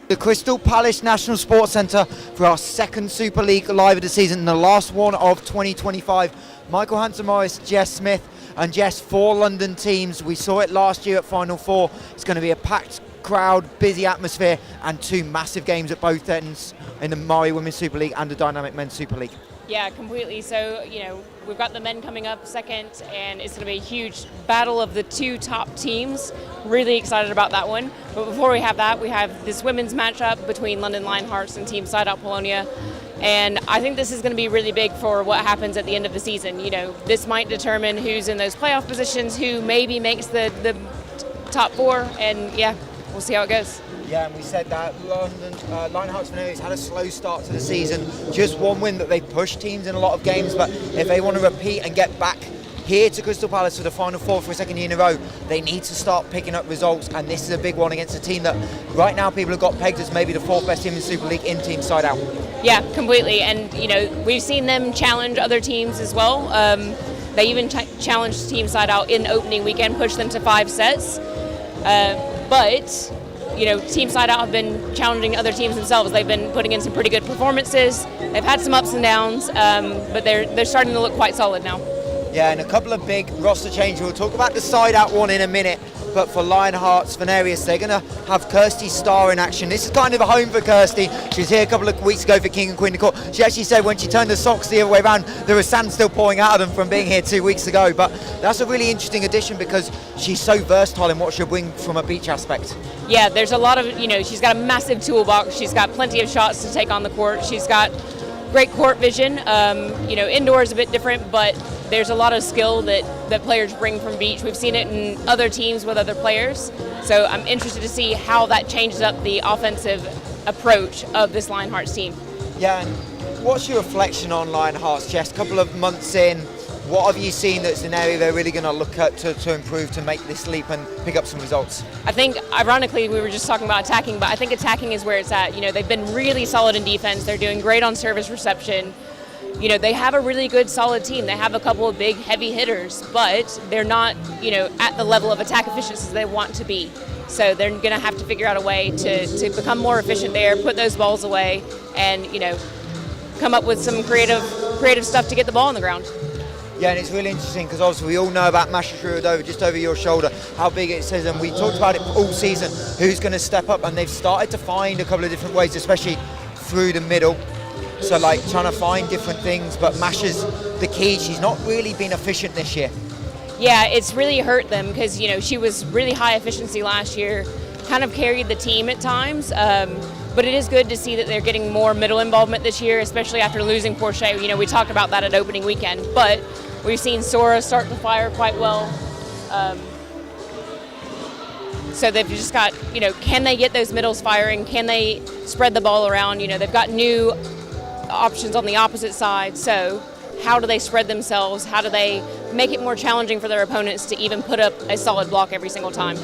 The Crystal Palace National Sports Centre for our second Super League live of the season and the last one of 2025. Michael Hansen-Morris, Jess Smith, and Jess, 4 London teams. We saw it last year at Final Four. It's going to be a packed crowd, busy atmosphere, and 2 massive games at both ends in the MAAREE Women's Super League and the Dynamic Men's Super League. Yeah, completely. So, we've got the men coming up second, and it's going to be a huge battle of the 2 top teams. Really excited about that one. But before we have that, we have this women's matchup between London Lionhearts and Team SideOut Polonia. And I think this is going to be really big for what happens at the end of the season. This might determine who's in those playoff positions, who maybe makes the top 4, and yeah, we'll see how it goes. Yeah, and we said that Lionhearts Vinarius had a slow start to the season. Just 1 win, that they've pushed teams in a lot of games. But if they want to repeat and get back here to Crystal Palace for the Final Four for a second year in a row, they need to start picking up results. And this is a big one against a team that right now people have got pegged as maybe the 4th best team in the Super League in Team SideOut. Yeah, completely. And, we've seen them challenge other teams as well. They even challenged Team SideOut in opening weekend, pushed them to 5 sets. But Team SideOut have been challenging other teams themselves. They've been putting in some pretty good performances. They've had some ups and downs, but they're starting to look quite solid now. Yeah, and a couple of big roster changes. We'll talk about the SideOut one in a minute. But for Lionhearts, Vinarius, they're going to have Kirsty Starr in action. This is kind of a home for Kirsty. She was here a couple of weeks ago for King and Queen of Court. She actually said when she turned the socks the other way around, there was sand still pouring out of them from being here 2 weeks ago. But that's a really interesting addition because she's so versatile in what she'll bring from a beach aspect. Yeah, there's a lot of, she's got a massive toolbox. She's got plenty of shots to take on the court. She's got great court vision. Indoor is a bit different, but there's a lot of skill that players bring from beach. We've seen it in other teams with other players. So I'm interested to see how that changes up the offensive approach of this Lionhearts team. Yeah, and what's your reflection on Lionhearts, Jess? A couple of months in, what have you seen that's an area they're really going to look at to improve, to make this leap and pick up some results? I think, ironically, we were just talking about attacking, but I think attacking is where it's at. They've been really solid in defense. They're doing great on service reception. They have a really good, solid team. They have a couple of big, heavy hitters, but they're not, at the level of attack efficiency they want to be. So they're going to have to figure out a way to become more efficient there, put those balls away, and, come up with some creative stuff to get the ball on the ground. Yeah, and it's really interesting because obviously we all know about Masha Shurudova just over your shoulder, how big it is, and we talked about it all season, who's going to step up, and they've started to find a couple of different ways, especially through the middle. So like trying to find different things, but Masha's the key. She's not really been efficient this year. Yeah, it's really hurt them because, you know, she was really high efficiency last year, kind of carried the team at times. But it is good to see that they're getting more middle involvement this year, especially after losing Porsche. You know, we talked about that at opening weekend, but we've seen Sora start to fire quite well. So they've just got, you know, can they get those middles firing? Can they spread the ball around? You know, they've got new options on the opposite side. So how do they spread themselves? How do they make it more challenging for their opponents to even put up a solid block every single time?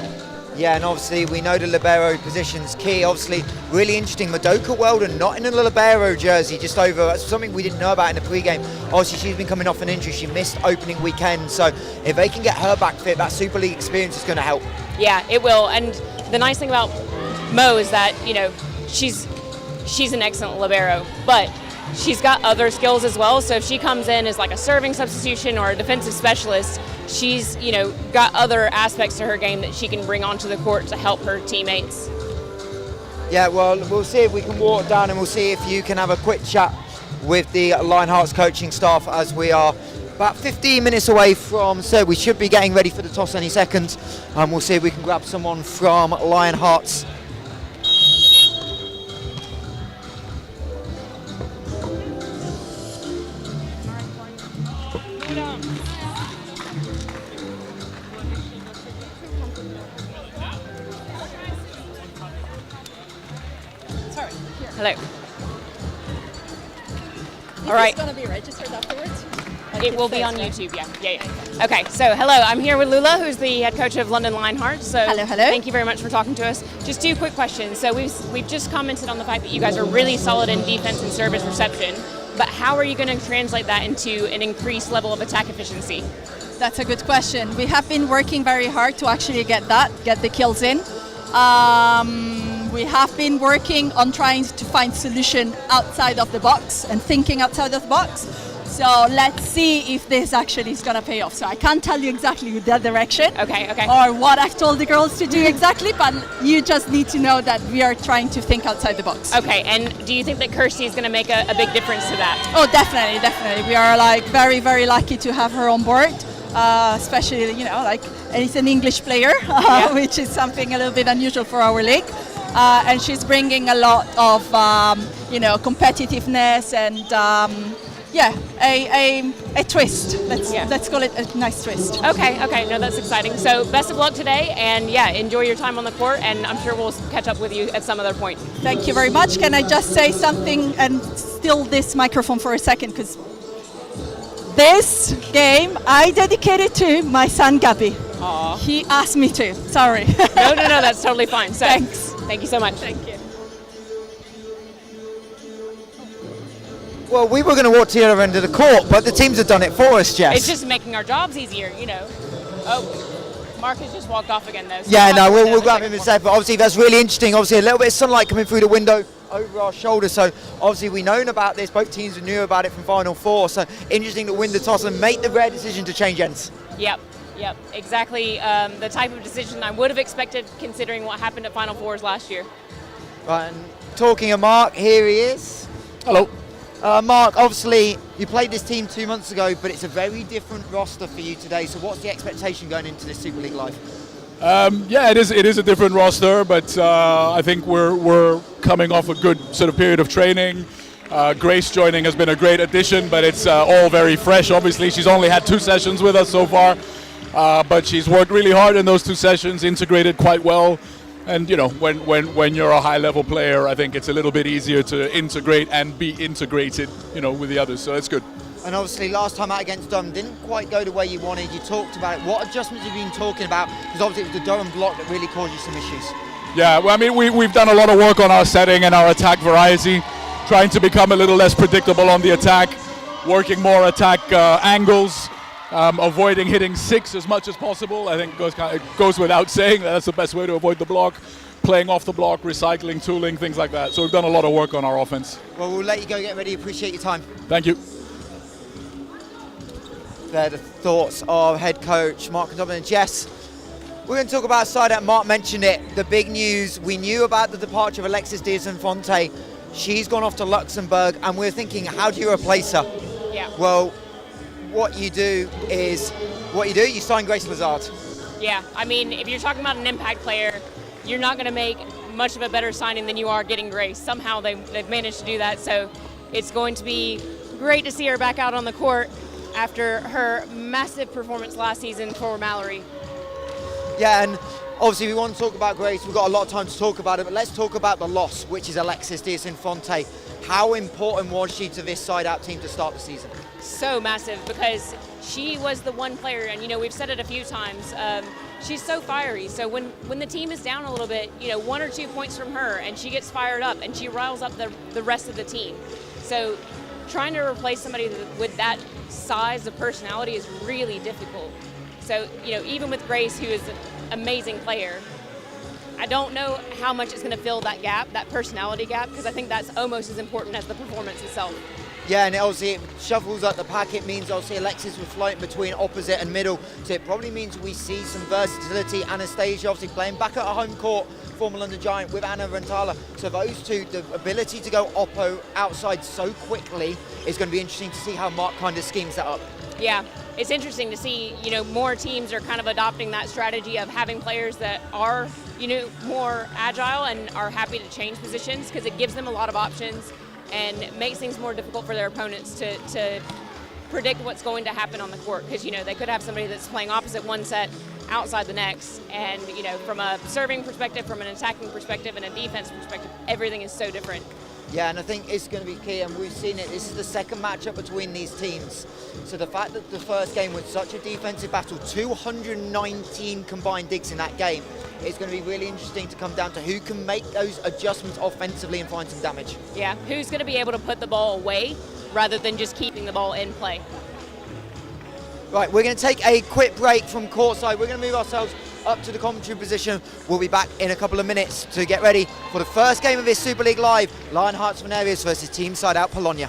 Yeah, and obviously we know the libero position's key. Obviously, really interesting. Madoka Weldon not in a libero jersey, just over. That's something we didn't know about in the pre-game. Obviously, she's been coming off an injury. She missed opening weekend. So if they can get her back fit, that Super League experience is going to help. Yeah, it will. And the nice thing about Mo is that, you know, she's an excellent libero, but she's got other skills as well. So if she comes in as like a serving substitution or a defensive specialist, she's, you know, got other aspects to her game that she can bring onto the court to help her teammates. Yeah, well, we'll see if we can walk down and we'll see if you can have a quick chat with the Lionhearts coaching staff as we are about 15 minutes away from, so we should be getting ready for the toss any second. We'll see if we can grab someone from Lionhearts. Hello. All right. It's going to be registered afterwards? It will be on YouTube, yeah. Okay, so hello, I'm here with Lula, who's the head coach of London Lionhearts. So hello. Thank you very much for talking to us. Just two quick questions. So we've just commented on the fact that you guys are really solid in defense and service reception, but how are you going to translate that into an increased level of attack efficiency? That's a good question. We have been working very hard to actually get the kills in. We have been working on trying to find solution outside of the box and thinking outside of the box. So let's see if this actually is going to pay off. So I can't tell you exactly the direction or what I've told the girls to do exactly, but you just need to know that we are trying to think outside the box. Okay, and do you think that Kirsty is going to make a big difference to that? Oh, definitely. We are like very, very lucky to have her on board, especially, you know, like it's an English player, which is something a little bit unusual for our league. And she's bringing a lot of, you know, competitiveness and a twist. Let's call it a nice twist. Okay. No, that's exciting. So best of luck today, and enjoy your time on the court, and I'm sure we'll catch up with you at some other point. Thank you very much. Can I just say something and steal this microphone for a second? Because this game I dedicated to my son Gabby. Aww. He asked me to. Sorry. No, that's totally fine. So, thanks. Thank you so much. Thank you. Well, we were going to walk to the other end of the court, but the teams have done it for us, Jess. It's just making our jobs easier, you know. Oh, Mark has just walked off again, though. So yeah, no, we'll grab him in a second. But obviously, that's really interesting. Obviously, a little bit of sunlight coming through the window over our shoulder. So obviously, we've known about this. Both teams knew about it from Final Four. So interesting to win the toss and make the rare decision to change ends. Yep, exactly. The type of decision I would have expected considering what happened at Final Fours last year. Right, and talking of Mark, here he is. Hello. Mark, obviously you played this team 2 months ago, but it's a very different roster for you today. So what's the expectation going into this Super League Live? It is a different roster, but I think we're coming off a good sort of period of training. Grace joining has been a great addition, but it's all very fresh. Obviously, she's only had 2 sessions with us so far, but she's worked really hard in those 2 sessions, integrated quite well. And you know, when you're a high-level player, I think it's a little bit easier to integrate and be integrated, you know, with the others. So it's good. And obviously, last time out against Durham didn't quite go the way you wanted. You talked about it. What adjustments have you been talking about? Because obviously, it was the Durham block that really caused you some issues. Yeah, well, I mean, we've done a lot of work on our setting and our attack variety, trying to become a little less predictable on the attack, working more attack angles. Avoiding hitting 6 as much as possible. I think it goes without saying that's the best way to avoid the block. Playing off the block, recycling, tooling, things like that. So we've done a lot of work on our offense. Well, we'll let you go get ready. Appreciate your time. Thank you. They're the thoughts of head coach Mark Dobbin and Jess. We're going to talk about SideOut. Mark mentioned it, the big news. We knew about the departure of Alexis Diaz-Infante. She's gone off to Luxembourg, and we're thinking, how do you replace her? Yeah. Well, what you do, you sign Grace Lazard. Yeah, I mean, if you're talking about an impact player, you're not going to make much of a better signing than you are getting Grace. Somehow they've managed to do that, so it's going to be great to see her back out on the court after her massive performance last season for MAAREE. Yeah, and obviously we want to talk about Grace. We've got a lot of time to talk about it, but let's talk about the loss, which is Alexis Diaz-Infante. How important was she to this SideOut team to start the season? So massive, because she was the one player, and we've said it a few times, she's so fiery. So when the team is down a little bit, 1 or 2 points from her, and she gets fired up, and she riles up the rest of the team. So trying to replace somebody with that size of personality is really difficult. So, even with Grace, who is an amazing player, I don't know how much it's going to fill that gap, that personality gap, because I think that's almost as important as the performance itself. Yeah, and obviously it shuffles up the pack. It means obviously Alexis was floating between opposite and middle, so it probably means we see some versatility. Anastasia obviously playing back at her home court, former London Giant, with Anna Rentala. So those two, the ability to go oppo outside so quickly is going to be interesting to see how Mark kind of schemes that up. Yeah, it's interesting to see, more teams are kind of adopting that strategy of having players that are, more agile and are happy to change positions, because it gives them a lot of options and makes things more difficult for their opponents to predict what's going to happen on the court, because they could have somebody that's playing opposite one set outside the next, and from a serving perspective, from an attacking perspective, and a defense perspective, everything is so different. Yeah, and I think it's going to be key, and we've seen it. This is the second matchup between these teams. So the fact that the first game was such a defensive battle, 219 combined digs in that game, it's going to be really interesting to come down to who can make those adjustments offensively and find some damage. Yeah, who's going to be able to put the ball away rather than just keeping the ball in play. Right, we're going to take a quick break from courtside. We're going to move ourselves up to the commentary position. We'll be back in a couple of minutes to get ready for the first game of this Super League Live, Lionhearts Vinarius versus Team SideOut Polonia.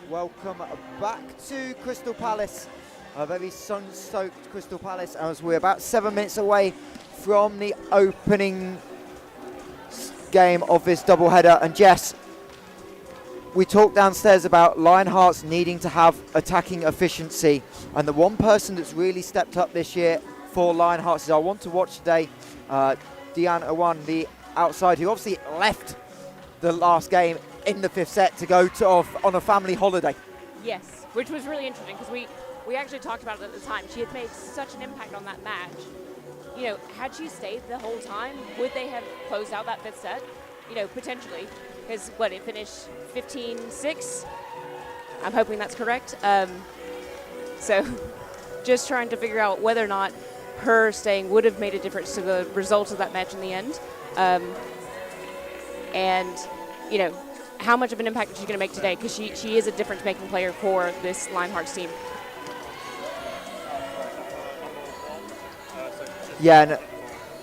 Welcome back to Crystal Palace, a very sun-soaked Crystal Palace, as we're about 7 minutes away from the opening game of this doubleheader. And Jess, we talked downstairs about Lionhearts needing to have attacking efficiency, and the one person that's really stepped up this year for Lionhearts is I want to watch today, Diane Awan, the outside, who obviously left the last game in the 5th set to go on a family holiday. Yes, which was really interesting because we actually talked about it at the time. She had made such an impact on that match. You know, had she stayed the whole time, would they have closed out that 5th set? You know, potentially. Because, it finished 15-6? I'm hoping that's correct. So just trying to figure out whether or not her staying would have made a difference to the result of that match in the end. And, you know, how much of an impact is she going to make today? Because she is a difference-making player for this Lionhearts team. Yeah, and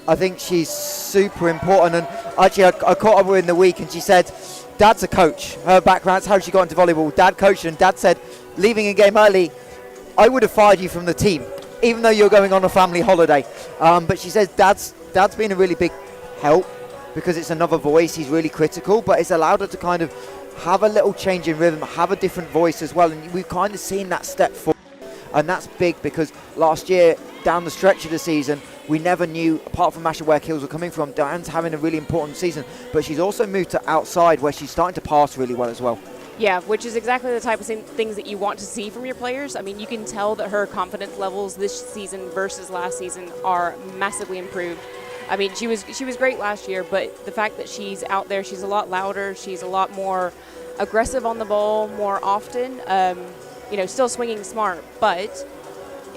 I think she's super important. And actually, I caught up with her in the week, and she said, Dad's a coach. Her background's how she got into volleyball. Dad coached, and Dad said, leaving a game early, I would have fired you from the team, even though you're going on a family holiday. But she says Dad's been a really big help because it's another voice. He's really critical, but it's allowed her to kind of have a little change in rhythm, have a different voice as well. And we've kind of seen that step forward. And that's big because last year, down the stretch of the season, we never knew, apart from Masha, where kills were coming from. Diane's having a really important season, but she's also moved to outside where she's starting to pass really well as well. Yeah, which is exactly the type of things that you want to see from your players. I mean, you can tell that her confidence levels this season versus last season are massively improved. I mean, she was great last year, but the fact that she's out there, she's a lot louder, she's a lot more aggressive on the ball more often. You know, still swinging smart, but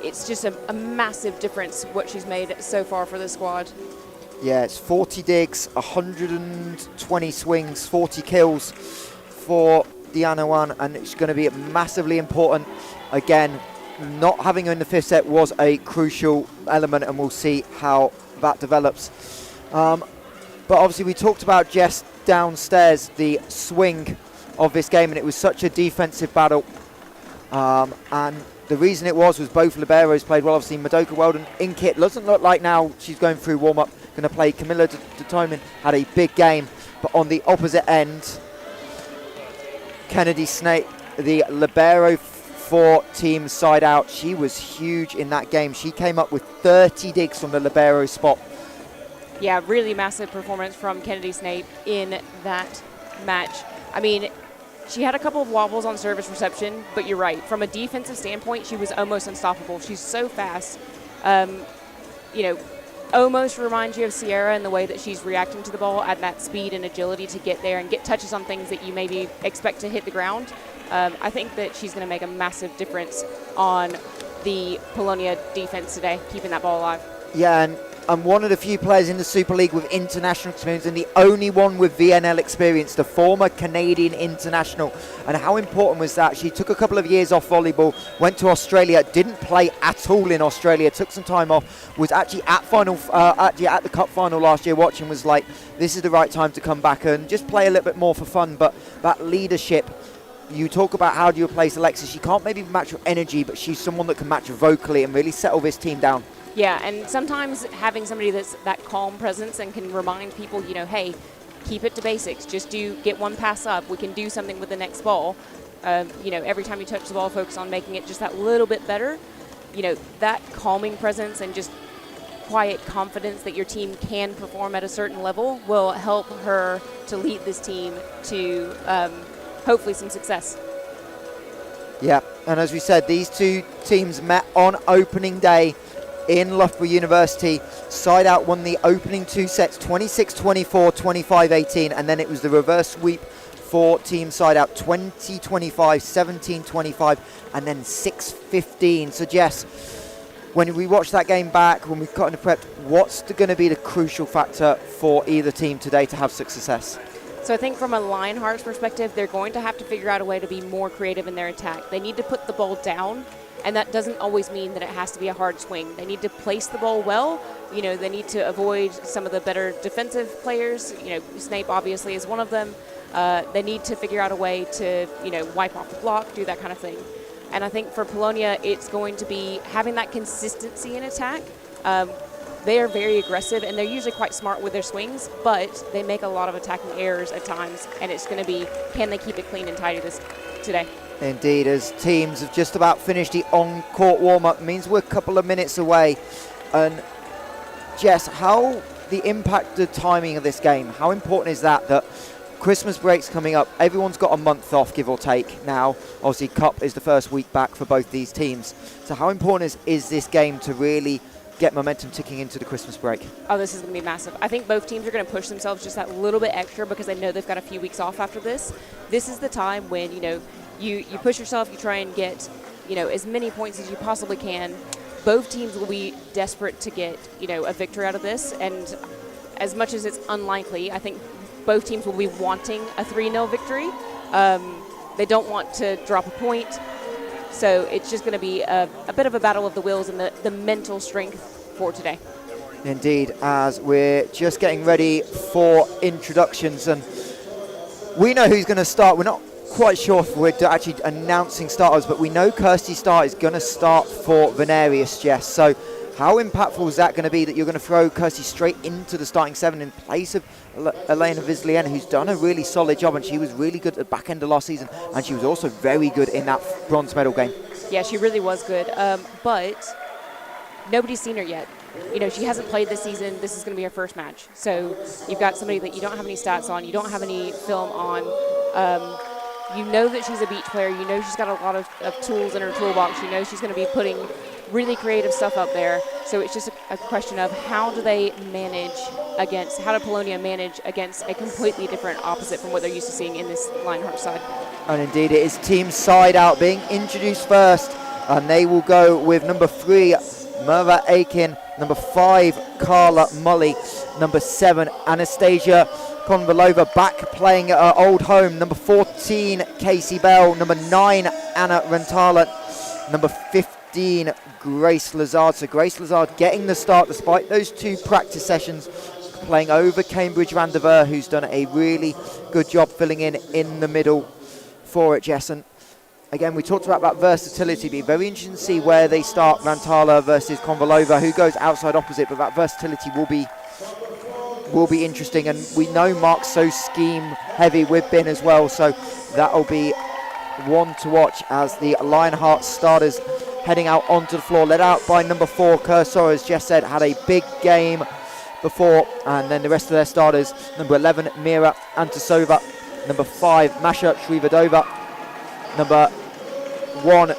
it's just a massive difference what she's made so far for the squad. Yeah, it's 40 digs, 120 swings, 40 kills for Diana Wan, and it's going to be massively important. Again, not having her in the 5th set was a crucial element, and we'll see how that develops. But obviously we talked about Jess downstairs, the swing of this game, and it was such a defensive battle. And the reason it was both liberos played well. Obviously, Madoka Weldon in kit. Doesn't look like now she's going through warm-up. Going to play Camilla Detoman. Had a big game. But on the opposite end, Kennedy Snake, the libero for Team SideOut. She was huge in that game. She came up with 30 digs from the libero spot. Yeah, really massive performance from Kennedy Snape in that match. I mean, she had a couple of wobbles on service reception, but you're right. From a defensive standpoint, she was almost unstoppable. She's so fast. You know, almost reminds you of Sierra in the way that she's reacting to the ball at that speed and agility to get there and get touches on things that you maybe expect to hit the ground. I think that she's going to make a massive difference on the Polonia defense today, keeping that ball alive. Yeah, and I'm one of the few players in the Super League with international experience and the only one with VNL experience, the former Canadian international. And how important was that? She took a couple of years off volleyball, went to Australia, didn't play at all in Australia, took some time off, was actually at the cup final last year watching, was like, this is the right time to come back and just play a little bit more for fun. But that leadership, you talk about how do you replace Alexis, she can't maybe match her energy, but she's someone that can match vocally and really settle this team down. Yeah, and sometimes having somebody that's that calm presence and can remind people, you know, hey, keep it to basics. Just get one pass up. We can do something with the next ball. You know, every time you touch the ball, focus on making it just that little bit better. You know, that calming presence and just quiet confidence that your team can perform at a certain level will help her to lead this team to hopefully some success. Yeah, and as we said, these two teams met on opening day in Loughborough University. SideOut won the opening two sets 26-24, 25-18, and then it was the reverse sweep for Team SideOut 20-25, 17-25, and then 6-15. So Jess, when we watch that game back, when we've got into prep, what's going to be the crucial factor for either team today to have success? So I think from a Lionhearts perspective, they're going to have to figure out a way to be more creative in their attack. They need to put the ball down, and that doesn't always mean that it has to be a hard swing. They need to place the ball well. You know, they need to avoid some of the better defensive players. You know, Snape obviously is one of them. They need to figure out a way to, you know, wipe off the block, do that kind of thing. And I think for Polonia, it's going to be having that consistency in attack. they are very aggressive, and they're usually quite smart with their swings, but they make a lot of attacking errors at times, and it's going to be, can they keep it clean and tidy today? Indeed, as teams have just about finished the on-court warm-up, means we're a couple of minutes away. And Jess, how the impact, the timing of this game, how important is that Christmas break's coming up, everyone's got a month off, give or take now. Obviously, Cup is the first week back for both these teams. So how important is this game to really get momentum ticking into the Christmas break? Oh, this is going to be massive. I think both teams are going to push themselves just that little bit extra because they know they've got a few weeks off after this. This is the time when, you push yourself, you try and get, as many points as you possibly can. Both teams will be desperate to get, a victory out of this. And as much as it's unlikely, I think both teams will be wanting a 3-0 victory. They don't want to drop a point. So it's just going to be a bit of a battle of the wills and the mental strength for today. Indeed, as we're just getting ready for introductions, and we know who's going to start. We're not quite sure if we're actually announcing starters, but we know Kirsty Starr is going to start for Vinarius, Jess. So how impactful is that going to be that you're going to throw Kirsty straight into the starting 7 in place of Elena Vizliena, who's done a really solid job, and she was really good at the back end of last season, and she was also very good in that bronze medal game. Yeah, she really was good, but nobody's seen her yet. She hasn't played this season. This is going to be her first match. So you've got somebody that you don't have any stats on, you don't have any film on. You know that she's a beach player. You know she's got a lot of tools in her toolbox. You know she's going to be putting really creative stuff up there. So it's just a question of how do Polonia manage against a completely different opposite from what they're used to seeing in this Lionhearts side. And indeed, it is Team SideOut being introduced first, and they will go with number 3, MAAREE Aiken, number 5, Carla Mully, number 7, Anastasia Konvalova, back playing at her old home, number 14, Casey Bell, number 9, Anna Rentala, number 15, Grace Lazard. So Grace Lazard getting the start despite those 2 practice sessions, playing over Cambridge Van der Veer, who's done a really good job filling in the middle for it, Jess. And again, we talked about that versatility. Be very interesting to see where they start, Rantala versus Konvalova, who goes outside opposite, but that versatility will be interesting. And we know Mark's so scheme heavy with Bin as well, so that'll be one to watch as the Lionhearts starters heading out onto the floor, led out by number 4, Kursor, as Jess said, had a big game before, and then the rest of their starters, number 11, Mira Antasova, number 5, Masha Shrivadova, number 1,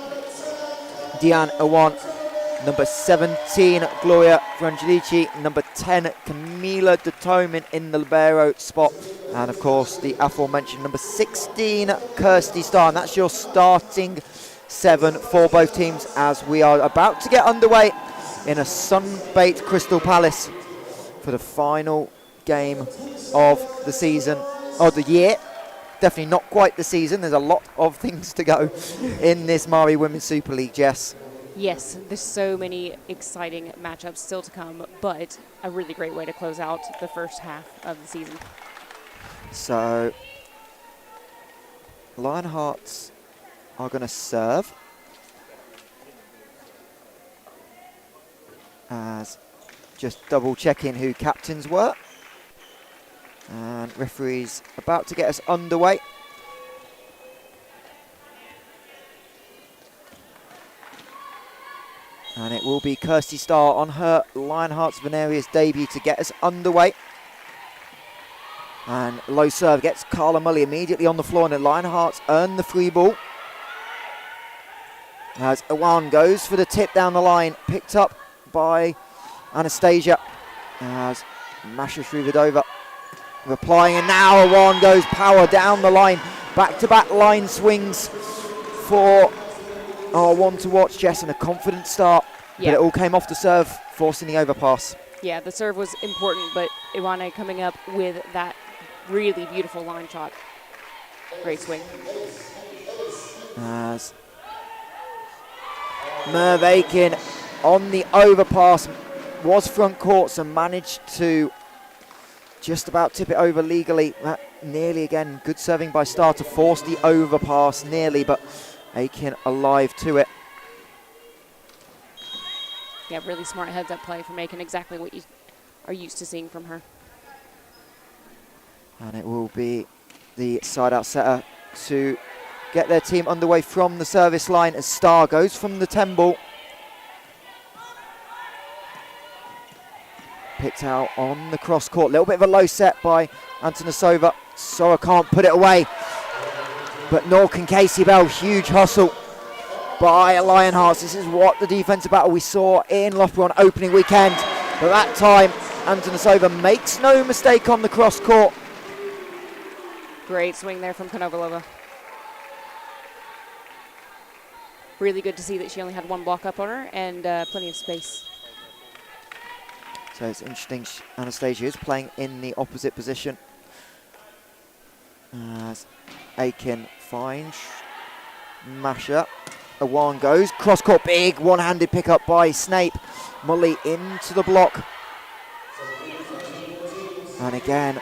Diane Awan, number 17, Gloria Frangelici, number 10, Camila de Tomin in the libero spot, and of course the aforementioned number 16, Kirsty Starr. And that's your starting 7 for both teams as we are about to get underway in a sun-baked Crystal Palace for the final game of the season, of the year. Definitely not quite the season. There's a lot of things to go in this MAAREE Women's Super League, Jess. Yes, there's so many exciting matchups still to come, but a really great way to close out the first half of the season. So, Lionhearts are going to serve as just double checking who captains were, and referees about to get us underway. And it will be Kirsty Starr on her Lionhearts Vinarius debut to get us underway. And low serve gets Carla Mully immediately on the floor, and the Lionhearts earn the free ball. As Awan goes for the tip down the line, picked up by Anastasia. As Masha Shrivadova replying, and now Awan goes power down the line. Back-to-back line swings for one to watch, Jess, and a confident start. Yeah. But it all came off the serve, forcing the overpass. Yeah, the serve was important, but Iwane coming up with that really beautiful line shot. Great swing. As Merv Aiken on the overpass, was front court, so managed to just about tip it over legally. That nearly again, good serving by Starr to force the overpass nearly, but Aiken alive to it. Yeah, really smart heads-up play for making exactly what you are used to seeing from her. And it will be the side-out setter to get their team underway from the service line as Star goes from the 10 ball. Picked out on the cross court. A little bit of a low set by Antonasova. Sora can't put it away. But nor can Casey Bell. Huge hustle by Lionhearts. This is what the defensive battle we saw in Loughborough on opening weekend. But that time, Antonasova makes no mistake on the cross court. Great swing there from Konovalova. Really good to see that she only had one block up on her and plenty of space. So it's interesting, Anastasia is playing in the opposite position. As Aiken finds Masha. Awan goes, cross court, big one-handed pickup by Snape. Mully into the block. And again,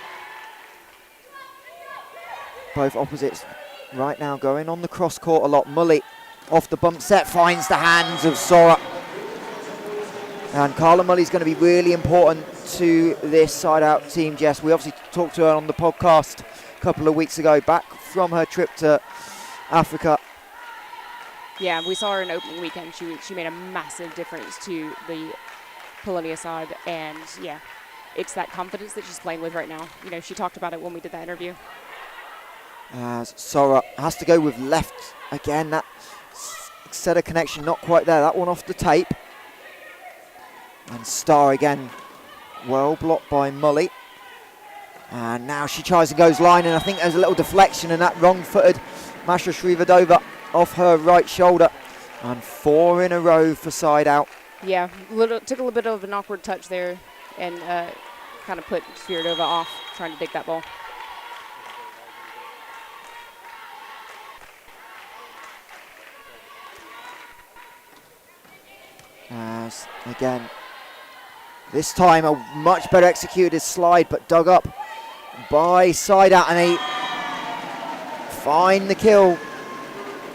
both opposites right now going on the cross court a lot. Mully off the bump set finds the hands of Sora. And Carla Mully's going to be really important to this side-out team, Jess. We obviously talked to her on the podcast a couple of weeks ago, back from her trip to Africa. Yeah, we saw her in opening weekend. She made a massive difference to the Polonia side, and yeah, it's that confidence that she's playing with right now. You know, she talked about it when we did that interview. As Sora has to go with left again. That set of connection not quite there. That one off the tape. And Star again, well blocked by Mully. And now she tries and goes line, and I think there's a little deflection in that wrong-footed Masha Shrivadova off her right shoulder. And 4 in a row for side out. Yeah, took a little bit of an awkward touch there and kind of put Sviridova off trying to dig that ball. As again, this time a much better executed slide, but dug up by SideOut, and they find the kill.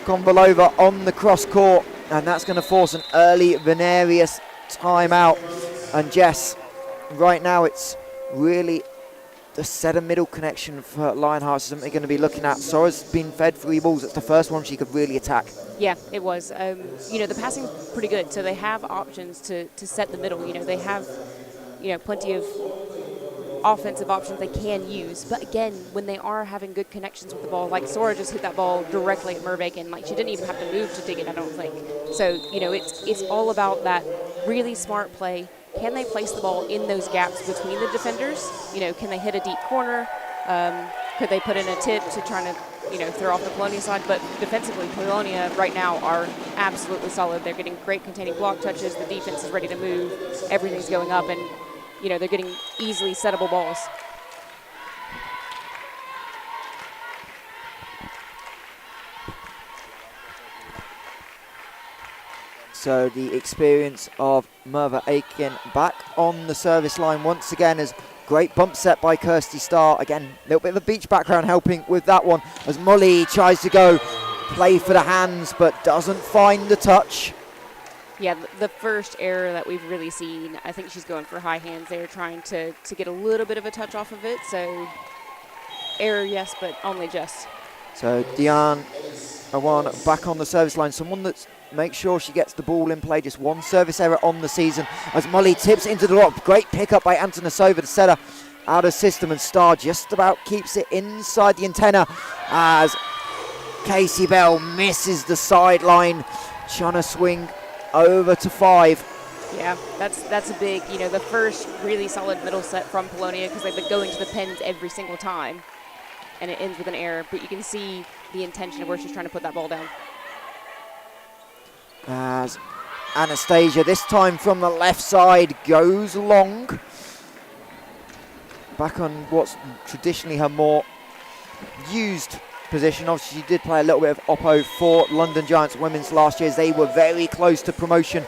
Konvalova on the cross court, and that's going to force an early Vinarius timeout. And Jess, right now it's really the set of middle connection for Lionhearts is something they're going to be looking at. Sora's been fed 3 balls. It's the first one she could really attack. Yeah, it was. You know, the passing's pretty good, so they have options to set the middle. You know, they have, you know, plenty of offensive options they can use. But again, when they are having good connections with the ball, like Sora just hit that ball directly at Mervik, and like she didn't even have to move to dig it, I don't think. So, you know, it's all about that really smart play. Can they place the ball in those gaps between the defenders? You know, can they hit a deep corner? Could they put in a tip to try to, you know, throw off the Polonia side? But defensively, Polonia right now are absolutely solid. They're getting great containing block touches. The defense is ready to move. Everything's going up, and, you know, they're getting easily settable balls. So the experience of Merva Aiken back on the service line once again, as great bump set by Kirsty Starr. Again, a little bit of a beach background helping with that one, as Mully tries to go play for the hands but doesn't find the touch. Yeah, the first error that we've really seen, I think she's going for high hands there, trying to get a little bit of a touch off of it. So error, yes, but only just. So Diane Awan back on the service line, someone that's make sure she gets the ball in play. Just one service error on the season as Mully tips into the lock. Great pickup by Antonasova to set her out of system, and Starr just about keeps it inside the antenna as Casey Bell misses the sideline, trying to swing over to 5. Yeah, that's a big, you know, the first really solid middle set from Polonia, because they've been going to the pins every single time, and it ends with an error. But you can see the intention of where she's trying to put that ball down. As Anastasia, this time from the left side, goes long. Back on what's traditionally her more used position. Obviously, she did play a little bit of oppo for London Giants Women's last year, as they were very close to promotion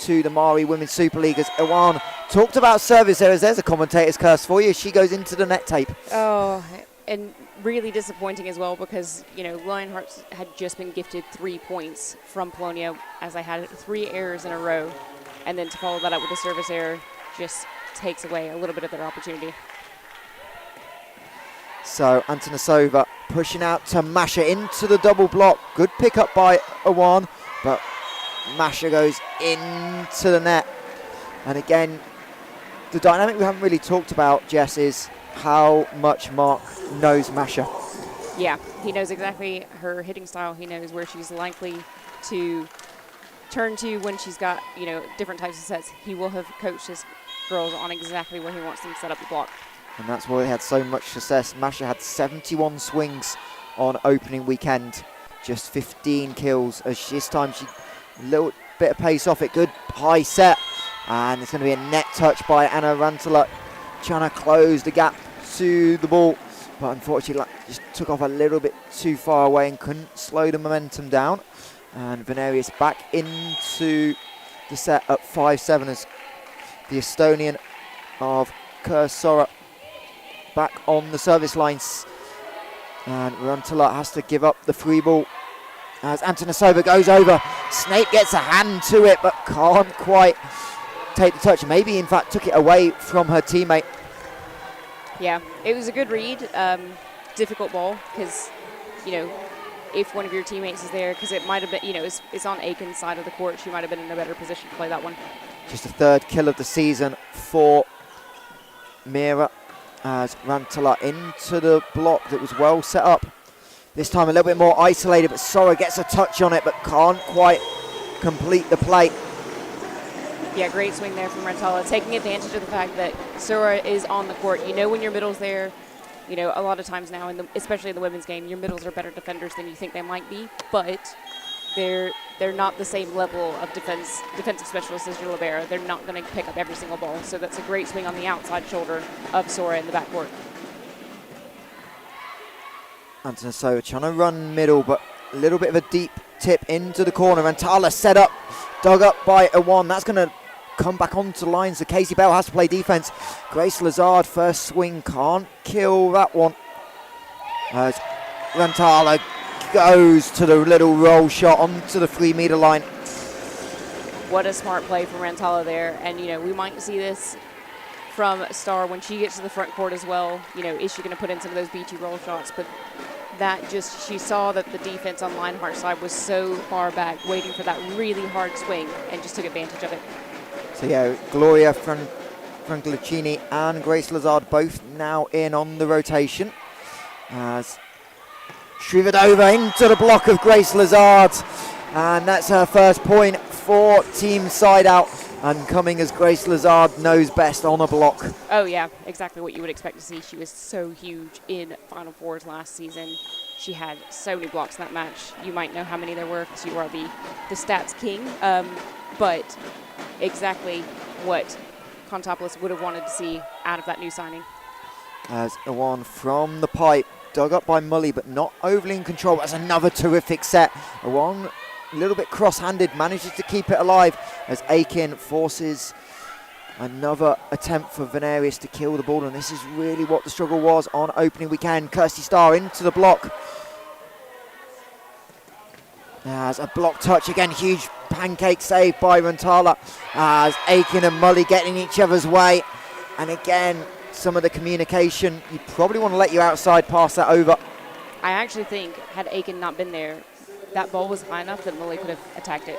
to the MAAREE Women's Super League. As Iwan talked about service errors, there's a commentator's curse for you. She goes into the net tape. Oh, and really disappointing as well, because, you know, Lionhearts had just been gifted 3 points from Polonia, as I had 3 errors in a row. and then to follow that up with a service error just takes away a little bit of their opportunity. So Antonasova pushing out to Masha into the double block. Good pick up by Awan, but Masha goes into the net. And again, the dynamic we haven't really talked about, Jess, is how much Mark knows Masha. Yeah, he knows exactly her hitting style. He knows where she's likely to turn to when she's got, you know, different types of sets. He will have coached his girls on exactly where he wants them to set up the block. And that's why they had so much success. Masha had 71 swings on opening weekend, just 15 kills. As this time she a little bit of pace off it. Good high set, and it's going to be a net touch by Anna Rantanen, trying to close the gap to the ball, but unfortunately just took off a little bit too far away and couldn't slow the momentum down. And Vinarius back into the set at 5-7 as the Estonian of Kursora back on the service lines. And Rantanen has to give up the free ball as Antonasova goes over. Snape gets a hand to it but can't quite take the touch. Maybe in fact took it away from her teammate. Yeah, it was a good read. Difficult ball because, you know, if one of your teammates is there, because it might have been, you know, it's on Aiken's side of the court, she might have been in a better position to play that one. Just a third kill of the season for MAAREE as Rantanen into the block that was well set up. This time a little bit more isolated, but Sora gets a touch on it but can't quite complete the play. Yeah, great swing there from Rantanen, taking advantage of the fact that Sora is on the court. You know when your middle's there, you know, a lot of times now, especially in the women's game, your middles are better defenders than you think they might be, but they're not the same level of defensive specialists as your libero. They're not going to pick up every single ball. So that's a great swing on the outside shoulder of Sora in the backcourt. Antonasova trying to run middle, but a little bit of a deep tip into the corner. Rantanen set up, dug up by Awan. That's going to come back onto the line, so Casey Bell has to play defense. Grace Lazard, first swing, can't kill that one. As Rantanen goes to the little roll shot onto the 3 meter line. What a smart play from Rantanen there. And, you know, we might see this from Star when she gets to the front court as well. You know, is she going to put in some of those beachy roll shots? But that just, she saw that the defense on Lionhearts' side was so far back, waiting for that really hard swing, and just took advantage of it. So yeah, Gloria Franclicini and Grace Lazard both now in on the rotation. As Shrivadova into the block of Grace Lazard. And that's her first point for Team SideOut. And coming as Grace Lazard knows best on a block. Oh yeah, exactly what you would expect to see. She was so huge in Final Fours last season. She had so many blocks in that match. You might know how many there were because you are the stats king. But exactly what Kontopoulos would have wanted to see out of that new signing. As Awan from the pipe, dug up by Mully, but not overly in control. That's another terrific set. Awan, a little bit cross-handed, manages to keep it alive as Aiken forces another attempt for Vinarius to kill the ball. And this is really what the struggle was on opening weekend. Kirsty Starr into the block. As a block touch again, huge pancake save by Rantanen as Aiken and Mully getting each other's way. And again, some of the communication, you probably want to let your outside pass that over. I actually think had Aiken not been there, that ball was high enough that Mully could have attacked it.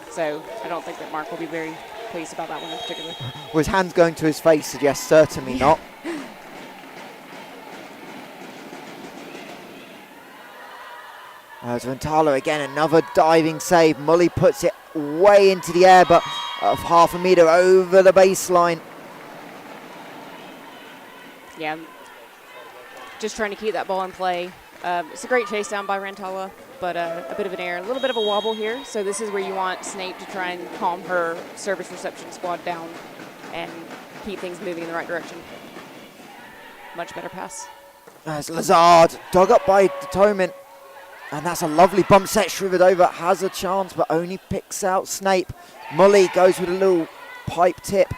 So I don't think that Mark will be very pleased about that one in particular. Was his hands going to his face suggests certainly not. As Rantanen again, another diving save. Mully puts it way into the air, but of half a meter over the baseline. Yeah, just trying to keep that ball in play. It's a great chase down by Rantanen, but a bit of an error, a little bit of a wobble here. So this is where you want Snape to try and calm her service reception squad down and keep things moving in the right direction. Much better pass. As Lazard dug up by Toman. And that's a lovely bump set. Shrivadova has a chance, but only picks out Snape. Mully goes with a little pipe tip.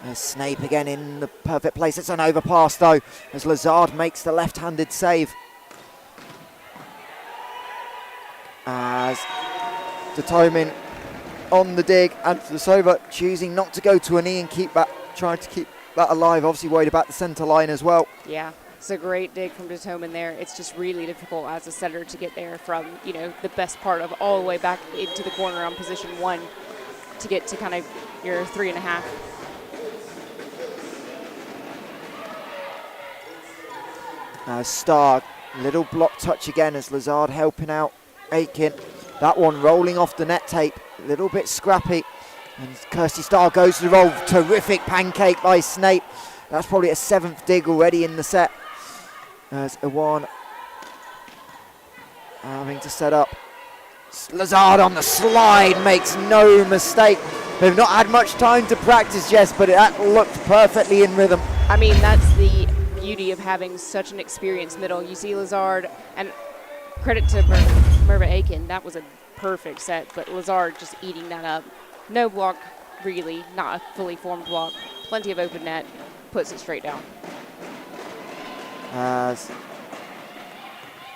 There's Snape again in the perfect place. It's an overpass though, as Lazard makes the left-handed save. As Toman on the dig, and Vlasova choosing not to go to a knee and trying to keep that alive. Obviously worried about the centre line as well. Yeah, it's a great dig from Detoman there. It's just really difficult as a setter to get there from, you know, the best part of all the way back into the corner on position 1 to get to kind of your 3.5. Star, little block touch again as Lazard helping out Aiken. That one rolling off the net tape, a little bit scrappy. And Kirsty Starr goes to the roll. Terrific pancake by Snape. That's probably a 7th dig already in the set. As Iwan having to set up. Lazard on the slide, makes no mistake. They've not had much time to practice, Jess, but that looked perfectly in rhythm. I mean, that's the beauty of having such an experienced middle. You see Lazard, and credit to Merva Aiken, that was a perfect set, but Lazard just eating that up. No block, really, not a fully formed block. Plenty of open net, puts it straight down. As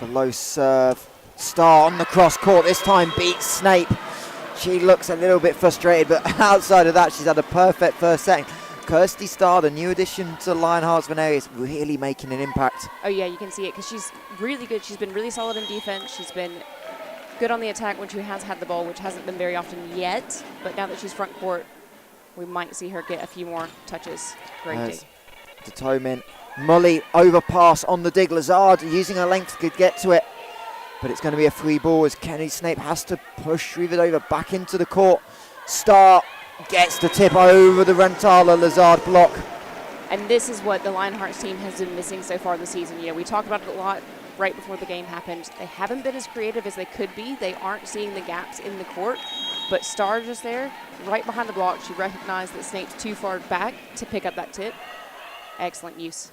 the low serve, Star on the cross court, this time beats Snape. She looks a little bit frustrated, but outside of that, she's had a perfect first setting. Kirsty Starr, the new addition to Lionhearts Vinarius, really making an impact. Oh yeah, you can see it because she's really good. She's been really solid in defense. She's been good on the attack when she has had the ball, which hasn't been very often yet. But now that she's front court, we might see her get a few more touches. Great dig. Detoman, Mully overpass on the dig. Lazard using her length could get to it, but it's going to be a free ball as Kennedy Snape has to push Shrivadova back into the court. Star gets the tip over the Rantala Lazard block. And this is what the Lionhearts team has been missing so far this season. You know, we talked about it a lot right before the game happened. They haven't been as creative as they could be. They aren't seeing the gaps in the court. But Star just there, right behind the block. She recognized that Snape's too far back to pick up that tip. Excellent use.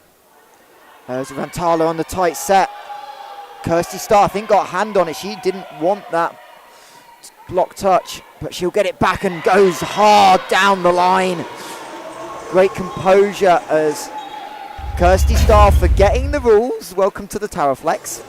There's Rantala on the tight set. Kirsty Starr, I think, got a hand on it. She didn't want that block touch, but she'll get it back and goes hard down the line. Great composure as Kirsty Starr forgetting the rules. Welcome to the Tower Flex.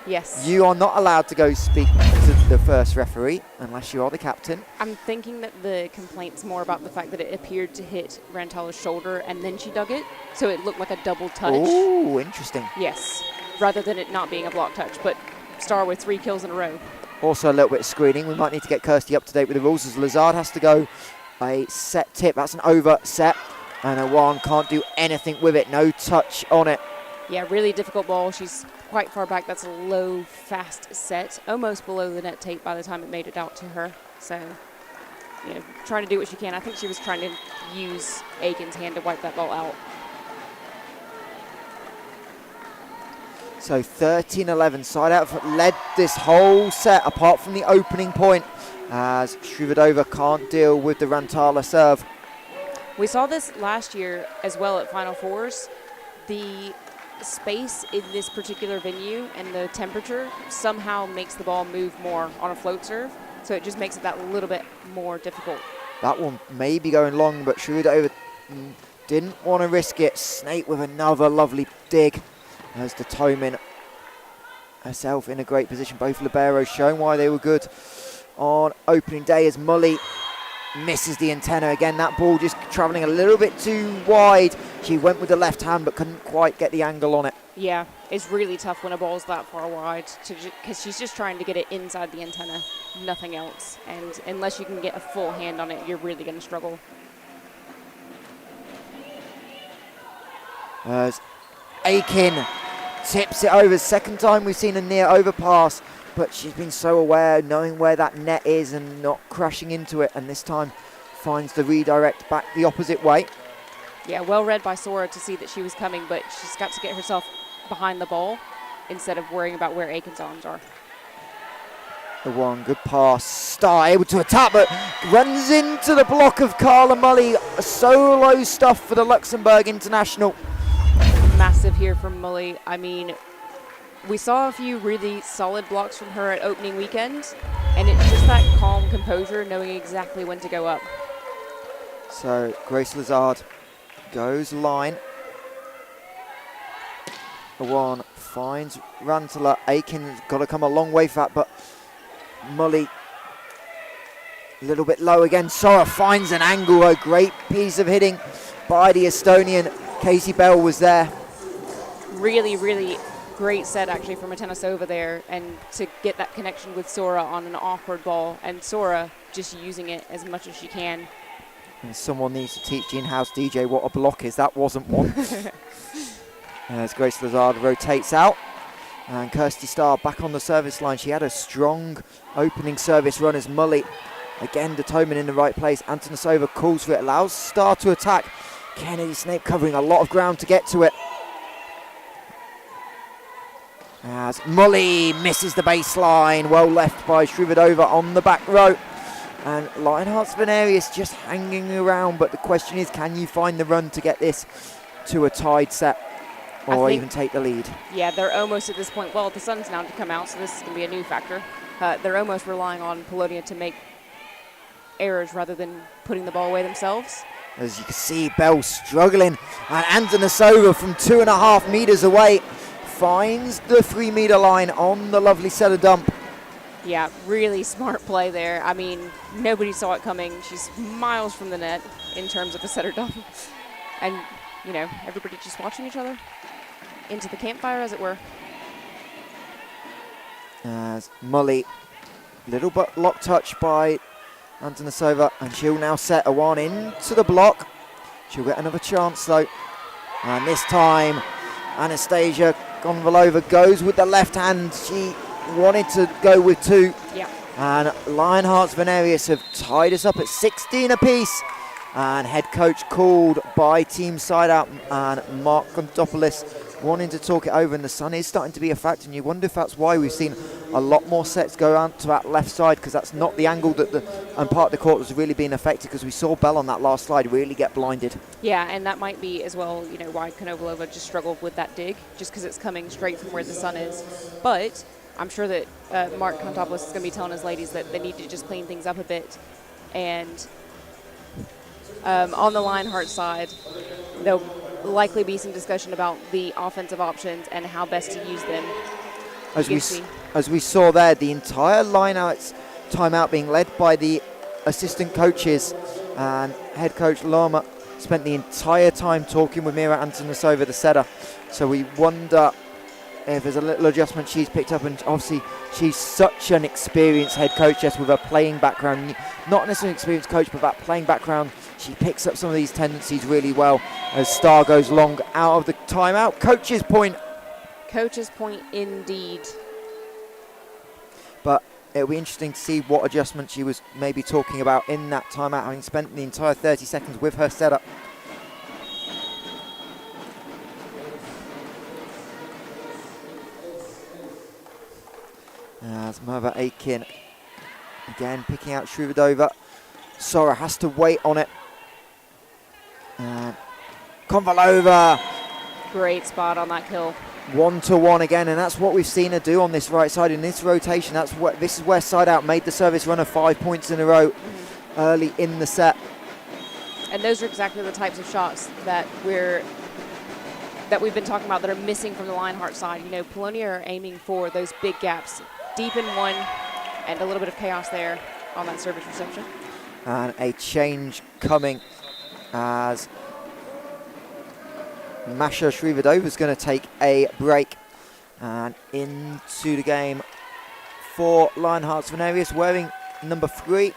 Yes. You are not allowed to go speak to the first referee unless you are the captain. I'm thinking that the complaint's more about the fact that it appeared to hit Rantala's shoulder and then she dug it, so it looked like a double touch. Oh, interesting. Yes, rather than it not being a block touch, but Star with 3 kills in a row. Also a little bit of screening. We might need to get Kirsty up to date with the rules as Lazard has to go a set tip. That's an over set, and Iwan can't do anything with it. No touch on it. Yeah, really difficult ball. She's quite far back. That's a low, fast set, almost below the net tape by the time it made it out to her. So, you know, trying to do what she can. I think she was trying to use Aiken's hand to wipe that ball out. So 13-11, SideOut led this whole set apart from the opening point as Shrivadova can't deal with the Rantala serve. We saw this last year as well at Final Fours. The space in this particular venue and the temperature somehow makes the ball move more on a float serve, so it just makes it that little bit more difficult. That one may be going long, but Shrivadova didn't want to risk it. Snape with another lovely dig as Detoman herself in a great position. Both liberos showing why they were good on opening day as Mully misses the antenna again. That ball just travelling a little bit too wide. She went with the left hand but couldn't quite get the angle on it. Yeah, it's really tough when a ball's that far wide because she's just trying to get it inside the antenna, nothing else. And unless you can get a full hand on it, you're really going to struggle. As Aiken tips it over. Second time we've seen a near overpass, but she's been so aware, knowing where that net is and not crashing into it, and this time finds the redirect back the opposite way. Yeah, well read by Sora to see that she was coming, but she's got to get herself behind the ball instead of worrying about where Aiken's arms are. The one good pass. Star able to attack, but runs into the block of Carla Mully. Solo stuff for the Luxembourg international. Massive here from Mully. I mean, we saw a few really solid blocks from her at opening weekend, and it's just that calm composure, knowing exactly when to go up. So Grace Lazard goes line. The one finds Rantala. Aiken's got to come a long way for that, but Mully A little bit low again. Sora finds an angle. A great piece of hitting by the Estonian. Casey Bell was there. Really, really great set actually from Atanasova there, and to get that connection with Sora on an awkward ball, and Sora just using it as much as she can. And someone needs to teach the in-house DJ what a block is. That wasn't one. As Grace Lazard rotates out. And Kirsty Starr back on the service line. She had a strong opening service run as Mully. Again, the Toman in the right place. Antonasova calls for it, allows Starr to attack. Kennedy Snape covering a lot of ground to get to it. As Mully misses the baseline. Well left by Shrivadova on the back row. And Lionhearts Vinarius just hanging around. But the question is, can you find the run to get this to a tied set? Or even take the lead? Yeah, they're almost at this point. Well, the sun's now to come out, so this is going to be a new factor. They're almost relying on Polonia to make errors rather than putting the ball away themselves. As you can see, Bell struggling. And Antonasova from 2.5 meters away finds the 3 meter line on the lovely setter dump. Yeah, really smart play there. I mean, nobody saw it coming. She's miles from the net in terms of a setter dump. And, you know, everybody just watching each other into the campfire, as it were. As Mully, little but lock touch by Antonasova, and she'll now set a one into the block. She'll get another chance though. And this time, Anastasia Gonvalova goes with the left hand. She wanted to go with two. Yeah. And Lionhearts Vinarius have tied us up at 16 apiece. And head coach called by Team SideOut and Mark Kontopoulos wanting to talk it over, and the sun is starting to be a factor, and you wonder if that's why we've seen a lot more sets go out to that left side, because that's not the angle that and part of the court was really being affected, because we saw Bell on that last slide really get blinded. Yeah, and that might be as well, you know, why Konovalova just struggled with that dig, just because it's coming straight from where the sun is. But I'm sure that Mark Kontopoulos is going to be telling his ladies that they need to just clean things up a bit. And on the Lionhearts side, there'll likely be some discussion about the offensive options and how best to use them. As we saw there, the entire Lionhearts timeout being led by the assistant coaches, and head coach Lama spent the entire time talking with Mira Antonasova, the setter. So we wonder if there's a little adjustment she's picked up, and obviously she's such an experienced head coach, just with her playing background, not necessarily an experienced coach, but that playing background, she picks up some of these tendencies really well as Starr goes long out of the timeout. Coach's point. Coach's point indeed. But it'll be interesting to see what adjustment she was maybe talking about in that timeout, having spent the entire 30 seconds with her setup. As Merva Aikin again picking out Shrivadova. Sora has to wait on it. Konvalova. Great spot on that kill. 1-1 again, and that's what we've seen her do on this right side in this rotation. This is where SideOut made the service runner 5 points in a row early in the set. And those are exactly the types of shots that we've been talking about that are missing from the Lionheart side. You know, Polonia are aiming for those big gaps, deep in one, and a little bit of chaos there on that service reception. And a change coming as Masha Shrivadova is going to take a break, and into the game for Lionhearts Vinarius wearing number 3. We've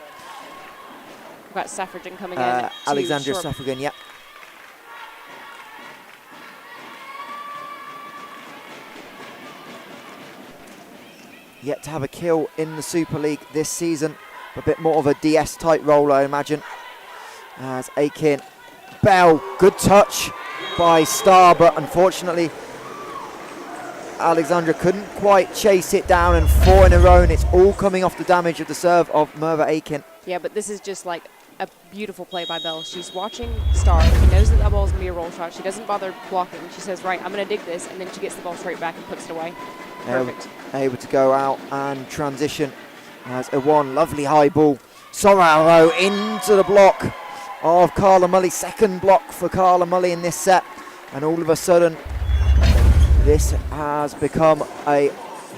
got Safragan coming in. Alexandra Safragan, yeah. Yet to have a kill in the Super League this season. A bit more of a DS type role, I imagine. As Aikin, Bell, good touch by Starr, but unfortunately Alexandra couldn't quite chase it down, and 4 in a row, and it's all coming off the damage of the serve of Merva Aikin. Yeah, but this is just like a beautiful play by Bell. She's watching Starr. She knows that ball is going to be a roll shot. She doesn't bother blocking. She says, right, I'm going to dig this, and then she gets the ball straight back and puts it away. Perfect. Able to go out and transition as a one lovely high ball. Soraro into the block of Carla Mully. Second block for Carla Mully in this set, and all of a sudden this has become a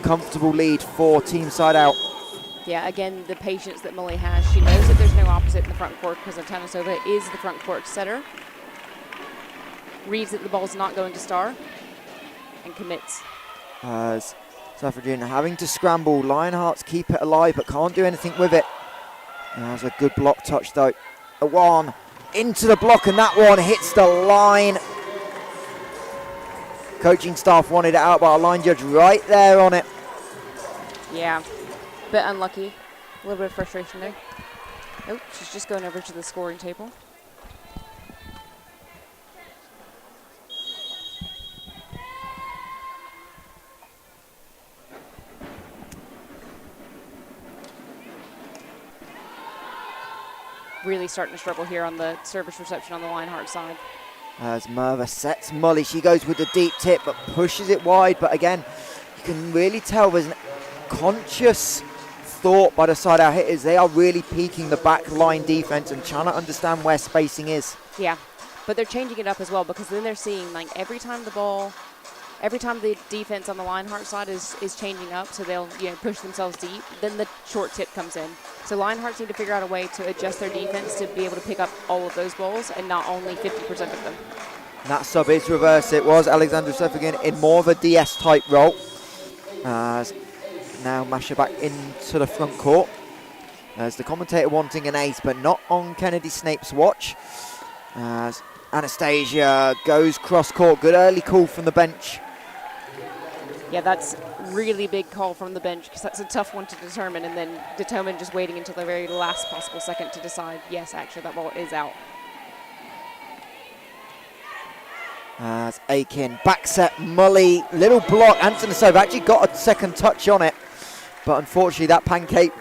comfortable lead for Team SideOut. Yeah, again, the patience that Mully has. She knows that no opposite in the front court because Antanasova is the front court setter. Reads that the ball's not going to Star and commits. As Suffragin having to scramble. Lionhearts keep it alive but can't do anything with it. There's a good block touch though. A one into the block, and that one hits the line. Coaching staff wanted it out, but a line judge right there on it. Yeah, bit unlucky. A little bit of frustration there. Oh, she's just going over to the scoring table. Really starting to struggle here on the service reception on the Lionheart side. As Merva sets Molly, she goes with the deep tip but pushes it wide. But again, you can really tell there's an conscious thought by the side-out hitters. They are really peaking the back line defense and trying to understand where spacing is. Yeah, but they're changing it up as well, because then they're seeing like every time the defense on the Lionheart side is changing up, so they'll push themselves deep, then the short tip comes in. So Lionhearts need to figure out a way to adjust their defense to be able to pick up all of those balls and not only 50% of them. And that sub is reversed. It was Alexandra Sefagin in more of a DS type role. As now Masha back into the front court. As the commentator wanting an ace, but not on Kennedy Snape's watch. As Anastasia goes cross court. Good early call from the bench. Yeah, that's really big call from the bench, because that's a tough one to determine, and then Detoman just waiting until the very last possible second to decide, yes, actually, that ball is out. As Aiken back set Mully, little block. Antonasova actually got a second touch on it, but unfortunately that pancake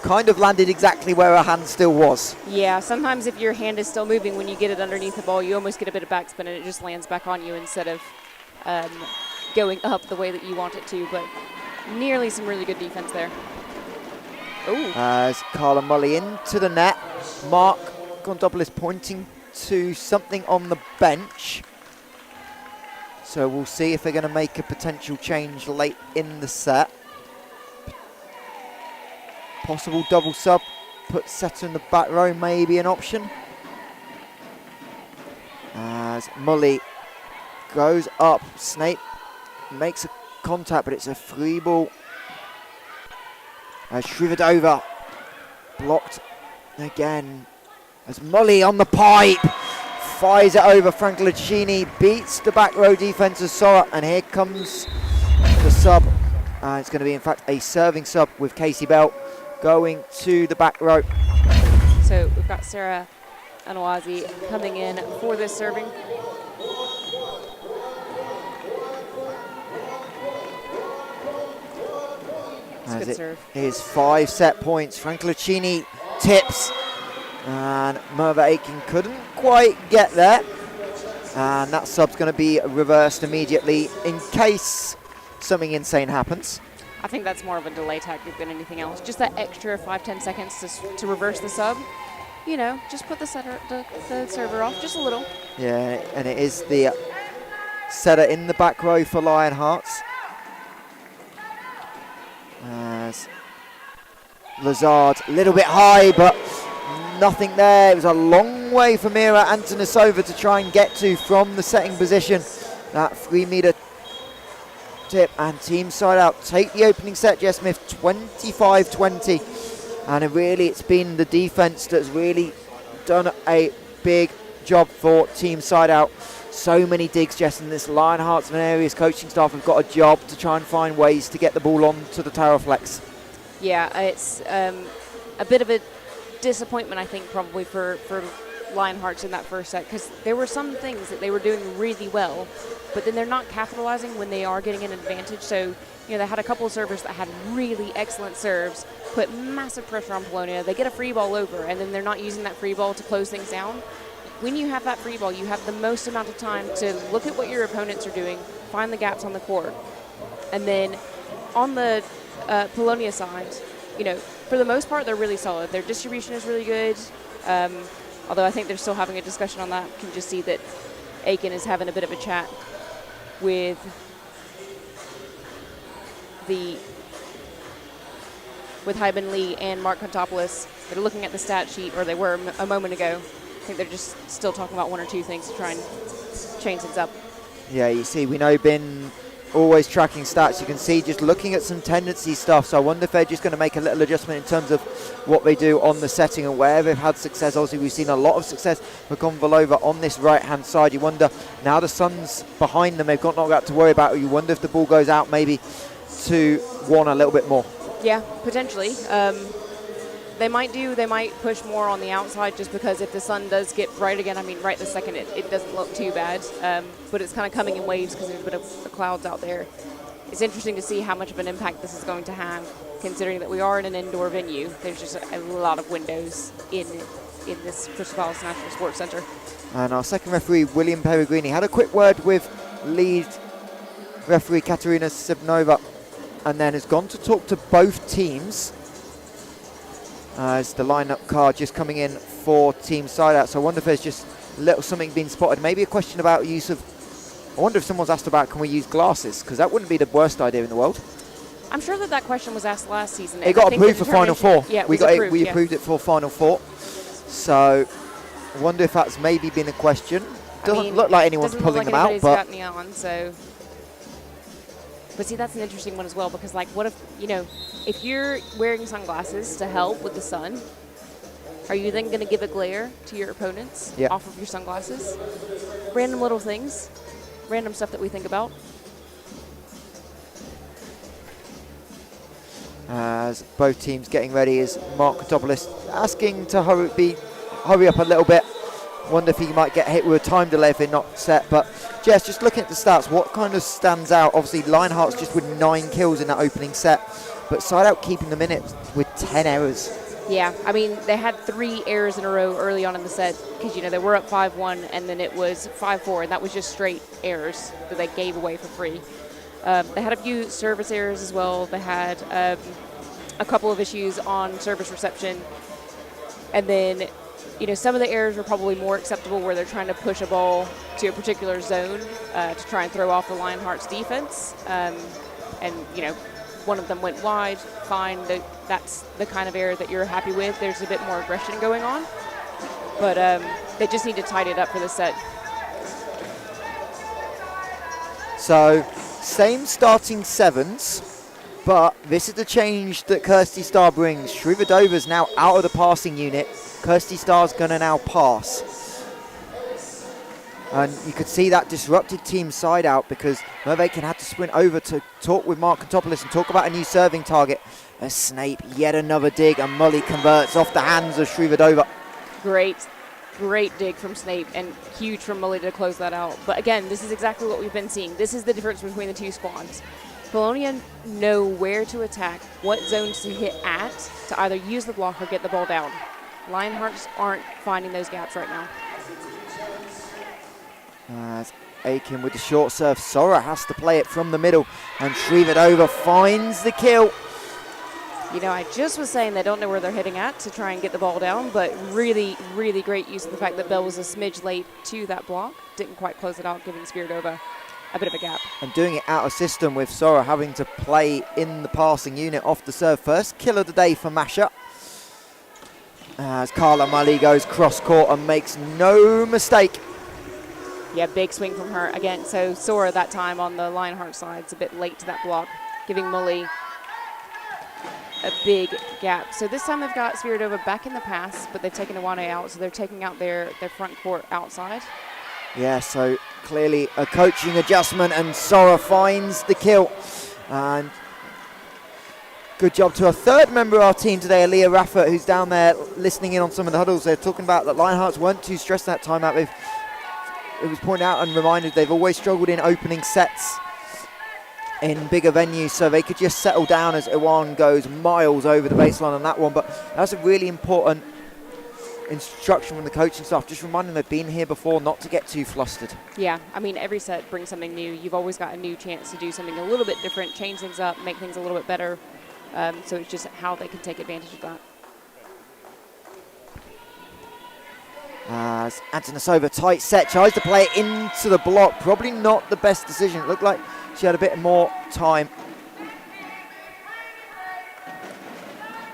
kind of landed exactly where her hand still was. Yeah, sometimes if your hand is still moving when you get it underneath the ball, you almost get a bit of backspin and it just lands back on you instead of going up the way that you want it to, but nearly some really good defense there. Ooh. As Carla Mully into the net. Mark Gondopoulos pointing to something on the bench. So we'll see if they're going to make a potential change late in the set. Possible double sub. Put setter in the back row, maybe an option. As Mully goes up. Snape makes a contact, but it's a free ball. As Shrivadova blocked again. As Mully on the pipe fires it over. Franclicini beats the back row defense of Sora, and here comes the sub. It's going to be, in fact, a serving sub with Casey Bell going to the back row. So we've got Sarah Anawazi coming in for this serving. As good it serve. is 5 set points. Franclicini tips, and Merva Aiken couldn't quite get there. And that sub's going to be reversed immediately in case something insane happens. I think that's more of a delay tactic than anything else. Just that extra 5-10 seconds to reverse the sub. Just put the server off just a little. Yeah, and it is the setter in the back row for Lionhearts. As Lazard, a little bit high, but nothing there. It was a long way for Mira Antonasova to try and get to from the setting position. That 3-meter tip, and team side out take the opening set. Jess Smith 25-20, and it's been the defense that's really done a big job for team side out. So many digs, Jess, and this Lionhearts Vinarius coaching staff have got a job to try and find ways to get the ball on to the tower flex. Yeah, it's a bit of a disappointment, I think, probably for Lionhearts in that first set, because there were some things that they were doing really well, but then they're not capitalizing when they are getting an advantage. So, they had a couple of servers that had really excellent serves, put massive pressure on Polonia. They get a free ball over, and then they're not using that free ball to close things down. When you have that free ball, you have the most amount of time to look at what your opponents are doing, find the gaps on the court. And then on the Polonia side, for the most part, they're really solid. Their distribution is really good. Although I think they're still having a discussion on that. You can just see that Aiken is having a bit of a chat with the with Hyben Lee and Mark Kontopoulos. They're looking at the stat sheet, or they were a moment ago. I think they're just still talking about one or two things to try and change things up. Yeah, you see, we know been always tracking stats. You can see just looking at some tendency stuff. So I wonder if they're just going to make a little adjustment in terms of what they do on the setting and where they've had success. Obviously, we've seen a lot of success for Konvalova on this right-hand side. You wonder, now the Suns behind them, they've got not got to worry about. You wonder if the ball goes out maybe 2-1 a little bit more. Yeah, potentially. They might push more on the outside just because if the sun does get bright again, I mean, right this second, it doesn't look too bad. But it's kind of coming in waves because there's a bit of the clouds out there. It's interesting to see how much of an impact this is going to have, considering that we are in an indoor venue. There's just a lot of windows in this Crystal Palace National Sports Center. And our second referee, William Peregrini, had a quick word with lead referee Katerina Sibnova, and then has gone to talk to both teams. As the lineup card just coming in for Team SideOut. So I wonder if there's just a little something being spotted. Maybe a question about use of, I wonder if someone's asked about, can we use glasses? Because that wouldn't be the worst idea in the world. I'm sure that question was asked last season. It got approved for Final Four. Yeah, we approved it for Final Four. So I wonder if that's maybe been a question. Doesn't look like anyone's pulling them out. But got on, so. But see, that's an interesting one as well, because like, what if, if you're wearing sunglasses to help with the sun, are you then going to give a glare to your opponents off of your sunglasses? Random little things, random stuff that we think about. As both teams getting ready, is Mark Kontopoulos asking to hurry up a little bit. Wonder if he might get hit with a time delay if they're not set. But Jess, just looking at the stats, what kind of stands out? Obviously, Lionhearts just with 9 kills in that opening set, but SideOut keeping them in it with 10 errors. Yeah, I mean, they had 3 errors in a row early on in the set because, they were up 5-1 and then it was 5-4, and that was just straight errors that they gave away for free. They had a few service errors as well. They had a couple of issues on service reception, and then some of the errors were probably more acceptable where they're trying to push a ball to a particular zone to try and throw off the Lionhearts defense. And, one of them went wide, fine. That's the kind of error that you're happy with. There's a bit more aggression going on. But they just need to tidy it up for the set. So, same starting 7s. But this is the change that Kirsty Starr brings. Srivadova's now out of the passing unit. Kirsty Starr's going to now pass. And you could see that disrupted Team SideOut because Mervakin had to sprint over to talk with Mark Kontopoulos and talk about a new serving target. As Snape, yet another dig, and Mully converts off the hands of Srivadova. Great dig from Snape, and huge from Mully to close that out. But again, this is exactly what we've been seeing. This is the difference between the two squads. Polonia know where to attack, what zones to hit at, to either use the block or get the ball down. Lionhearts aren't finding those gaps right now. As Aiken with the short serve, Sora has to play it from the middle, and Srivadova finds the kill. I just was saying they don't know where they're hitting at to try and get the ball down, but really, really great use of the fact that Bell was a smidge late to that block. Didn't quite close it out, giving Spiridova a bit of a gap. And doing it out of system with Sora having to play in the passing unit off the serve first. Kill of the day for Masha. As Carla Mully goes cross court and makes no mistake. Yeah, big swing from her. Again, so Sora that time on the Lionheart side is a bit late to that block, giving Mully a big gap. So this time they've got Spiridova back in the pass, but they've taken Iwane out, so they're taking out their front court outside. Yeah, so clearly a coaching adjustment, and Sora finds the kill. And good job to a third member of our team today, Aaliyah Raffert, who's down there listening in on some of the huddles. They're talking about that Lionhearts weren't too stressed that time out. It was pointed out and reminded they've always struggled in opening sets in bigger venues, so they could just settle down as Iwan goes miles over the baseline on that one. But that's a really important instruction from the coaching staff, just reminding them they've been here before, not to get too flustered. Yeah, I mean, every set brings something new. You've always got a new chance to do something a little bit different, change things up, make things a little bit better. So it's just how they can take advantage of that. As Antonisova, tight set, tries to play it into the block. Probably not the best decision. It looked like she had a bit more time.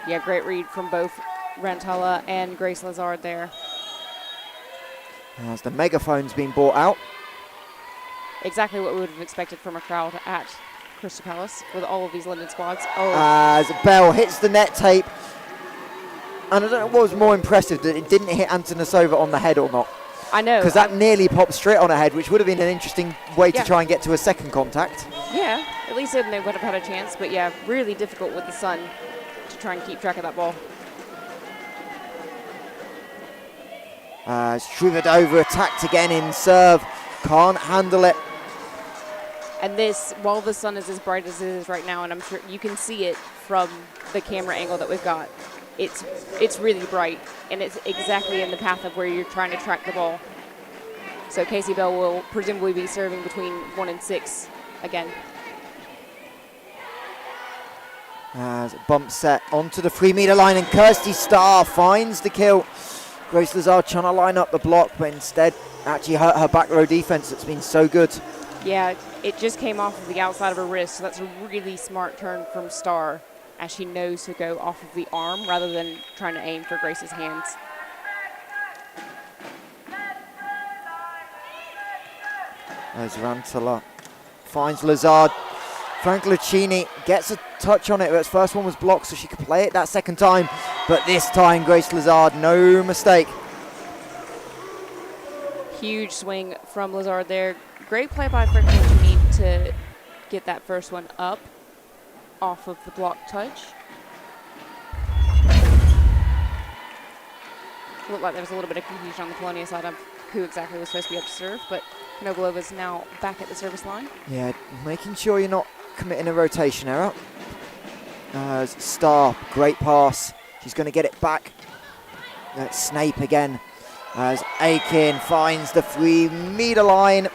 Yeah, great read from both Rantala and Grace Lazard there. As the megaphone's been brought out. Exactly what we would have expected from a crowd at Crystal Palace with all of these London squads. Oh, As Bell hits the net tape. And I don't know what was more impressive, that it didn't hit Antonasova on the head or not. I know. Because that nearly popped straight on her head, which would have been an interesting way to Yeah. try and get to a second contact. Yeah, at least then they would have had a chance. But yeah, really difficult with the sun to try and keep track of that ball. Shrivadova attacked again in serve. Can't handle it. And this, while the sun is as bright as it is right now, and I'm sure you can see it from the camera angle that we've got, it's really bright, and it's exactly in the path of where you're trying to track the ball. So Casey Bell will presumably be serving between 1 and 6 again. As a bump set onto the 3-meter line, and Kirsty Starr finds the kill. Grace Lazard trying to line up the block, but instead actually hurt her back row defense that's been so good. Yeah, it just came off of the outside of her wrist, so that's a really smart turn from Starr, as she knows to go off of the arm rather than trying to aim for Grace's hands. As Rantala finds Lazard. Frank Lucchini gets a touch on it, but his first one was blocked, so she could play it that second time. But this time, Grace Lazard, no mistake. Huge swing from Lazard there. Great play by Frank Lucchini to get that first one up off of the block touch. Looked like there was a little bit of confusion on the Polonia side of who exactly was supposed to be up to serve, but Nogulova's now back at the service line. Yeah, making sure you're not committing a rotation error. As Starr, great pass. She's going to get it back. That's Snape again. As Aiken finds the 3-meter line.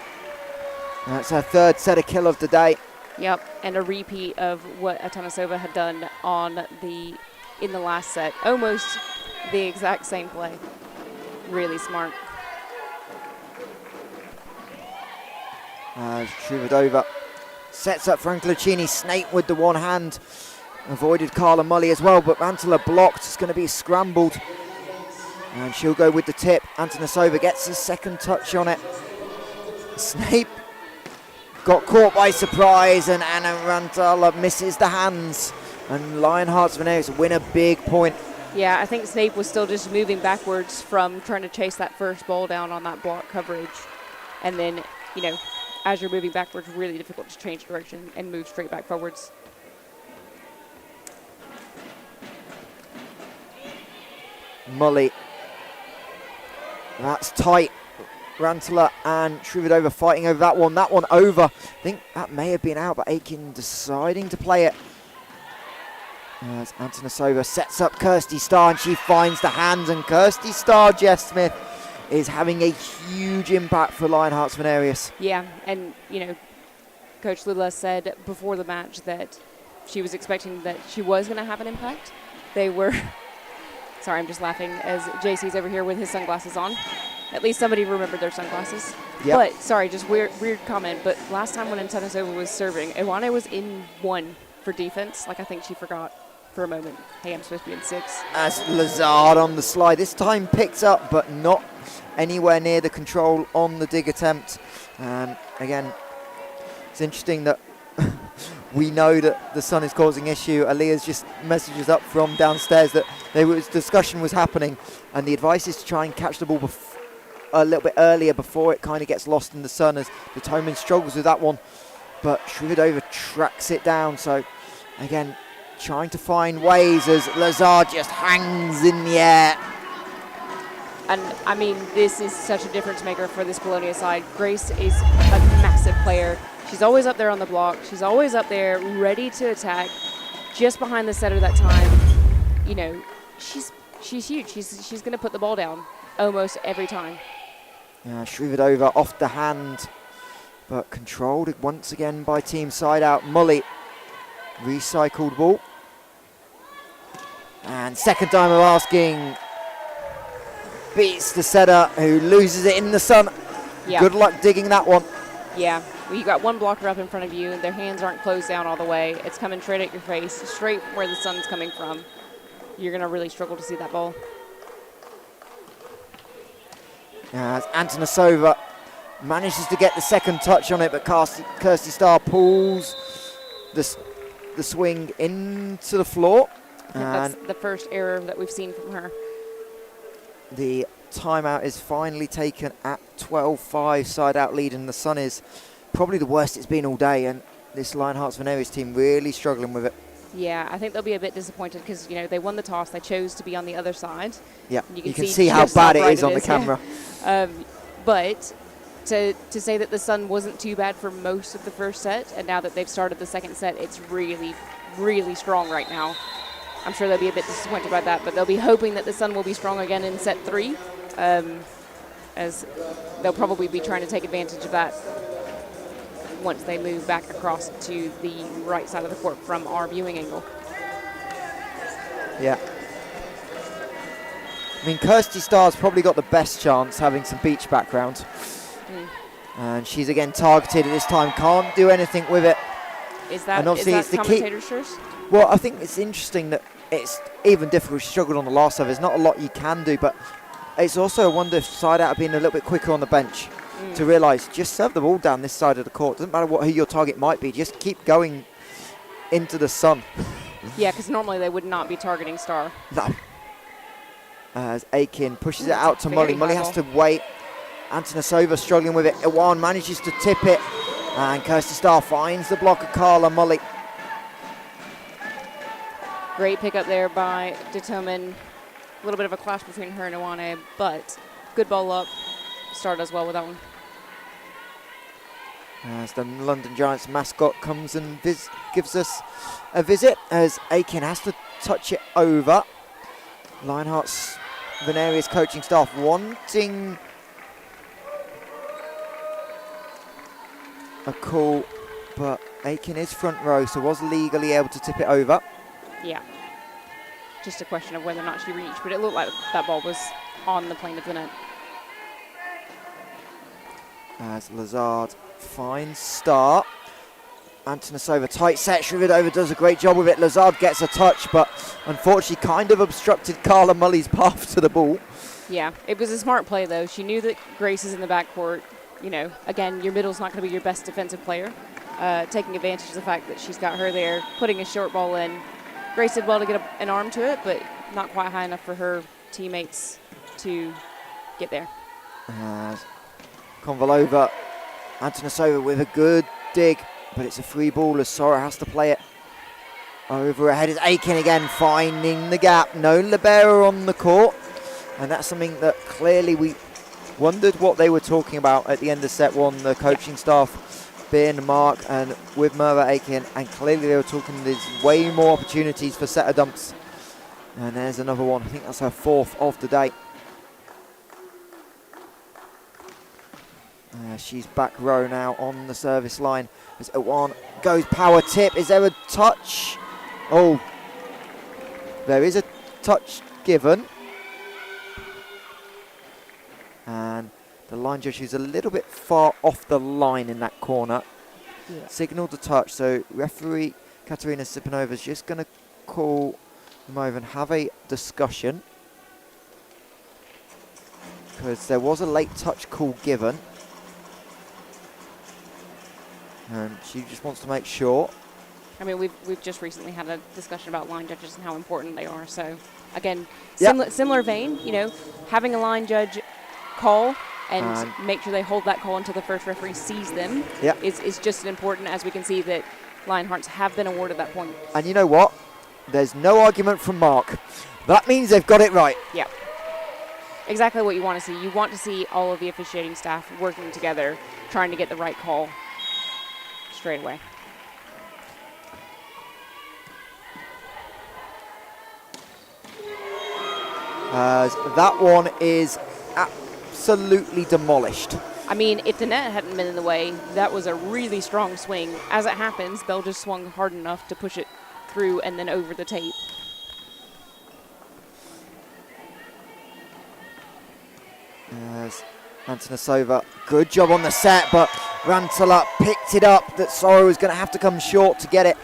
That's her third set of kill of the day. Yep, and a repeat of what Atanasova had done in the last set. Almost the exact same play. Really smart. Shrivadova sets up Frank Lucchini. Snape with the one hand. Avoided Carla Mully as well, but Rantala blocked. It's going to be scrambled. And she'll go with the tip. Antonasova gets a second touch on it. Snape got caught by surprise, and Anna Rantala misses the hands. And Lionhearts Vinarius win a big point. Yeah, I think Snape was still just moving backwards from trying to chase that first ball down on that block coverage. And then, as you're moving backwards, really difficult to change direction and move straight back forwards. Mully. That's tight. Rantala and Shrivadova fighting over that one. That one over. I think that may have been out, but Aiken deciding to play it. As Antonasova sets up Kirsty Starr, and she finds the hands. And Kirsty Starr, Jess Smith, is having a huge impact for Lionhearts Vinarius. Yeah, and, Coach Lula said before the match that she was expecting that she was going to have an impact. They were... Sorry, I'm just laughing as JC's over here with his sunglasses on. At least somebody remembered their sunglasses. Yep. But, sorry, just weird comment, but last time when Antonasova was serving, Iwane was in 1 for defense. I think she forgot for a moment, hey, I'm supposed to be in 6. As Lazard on the slide. This time picked up, but not anywhere near the control on the dig attempt. And again, it's interesting that we know that the sun is causing issue. Aaliyah's just messages up from downstairs that discussion was happening, and the advice is to try and catch the ball a little bit earlier before it kind of gets lost in the sun, as the Toman struggles with that one. But Shrivadova tracks it down. So again, trying to find ways as Lazard just hangs in the air. And, this is such a difference maker for this Polonia side. Grace is a massive player. She's always up there on the block. She's always up there ready to attack, just behind the setter that time. She's huge. She's going to put the ball down almost every time. Yeah, Shrivadova off the hand, but controlled once again by Team SideOut. Mully, recycled ball. And second time of asking, beats the setter, who loses it in the sun. Yeah. Good luck digging that one. Yeah, well, you got one blocker up in front of you, and their hands aren't closed down all the way. It's coming straight at your face, straight where the sun's coming from. you're going to really struggle to see that ball. As Antonasova manages to get the second touch on it, but Kirsty Starr pulls the swing into the floor. I think that's the first error that we've seen from her. The timeout is finally taken at 12-5, side out lead, and the sun is probably the worst it's been all day, and this Lionhearts Vinarius team really struggling with it. Yeah, I think they'll be a bit disappointed because, you know, they won the toss. They chose to be on the other side. Yeah, you can see how bad it is on the camera. Yeah. But to say that the sun wasn't too bad for most of the first set, and now that they've started the second set, it's really, really strong right now. I'm sure they'll be a bit disappointed by that, but they'll be hoping that the sun will be strong again in set 3, as they'll probably be trying to take advantage of that once they move back across to the right side of the court from our viewing angle. Yeah. I mean, Kirsty Starr's probably got the best chance, having some beach background. And she's again targeted at this time, can't do anything with it. Is that commentator's choice? Well, I think it's interesting that it's even difficult. She struggled on the last serve. There's not a lot you can do, but it's also a wonder if side out have been a little bit quicker on the bench to realise just serve the ball down this side of the court. Doesn't matter who your target might be, just keep going into the sun. Yeah, because normally they would not be targeting Starr. No. As Aiken pushes it out to Molly. Molly has to wait. Antonasova struggling with it. Iwan manages to tip it, and Kirsty Starr finds the block of Carla Molly. Great pickup there by Ditomen. A little bit of a clash between her and Iwane, but good ball up. Starr does well with that one. As the London Giants mascot comes and gives us a visit, as Aiken has to touch it over. Lionhearts Vinarius coaching staff wanting a call, but Aiken is front row, so was legally able to tip it over. Yeah. Just a question of whether or not she reached, but it looked like that ball was on the plane of the net. As Lazard finds Starr. Antonasova tight set. Shrividova does a great job with it. Lazard gets a touch, but unfortunately kind of obstructed Carla Mully's path to the ball. Yeah, it was a smart play, though. She knew that Grace is in the backcourt. You know, again, your middle's not going to be your best defensive player. Taking advantage of the fact that she's got her there, putting a short ball in. Grace did well to get an arm to it, but not quite high enough for her teammates to get there. Konvalova, Antonasova with a good dig, but it's a free ball as Sora has to play it. Over ahead is Aiken again, finding the gap. No libero on the court, and that's something that clearly we wondered what they were talking about at the end of set 1, the coaching staff, Ben, Mark, and with Merva Aiken, and clearly they were talking there's way more opportunities for setter dumps. And there's another one. I think that's her 4th of the day. She's back row now on the service line. As Iwan goes power tip. Is there a touch? Oh, there is a touch given. And the line judge, who's a little bit far off the line in that corner, signalled the touch. So referee Katerina Sipanova is just going to call them over and have a discussion, because there was a late touch call given. And she just wants to make sure. I mean, we've just recently had a discussion about line judges and how important they are. So, again, similar vein, you know, having a line judge call and make sure they hold that call until the first referee sees them is just as important, as we can see that Lionhearts have been awarded that point. And you know what? There's no argument from Mark. That means they've got it right. Yeah. Exactly what you want to see. You want to see all of the officiating staff working together, trying to get the right call straight away. That one is absolutely demolished. I mean, if the net hadn't been in the way, that was a really strong swing. As it happens, Bell just swung hard enough to push it through and then over the tape. Antonasova, good job on the set, but Rantala picked it up. That Sora was going to have to come short to get it.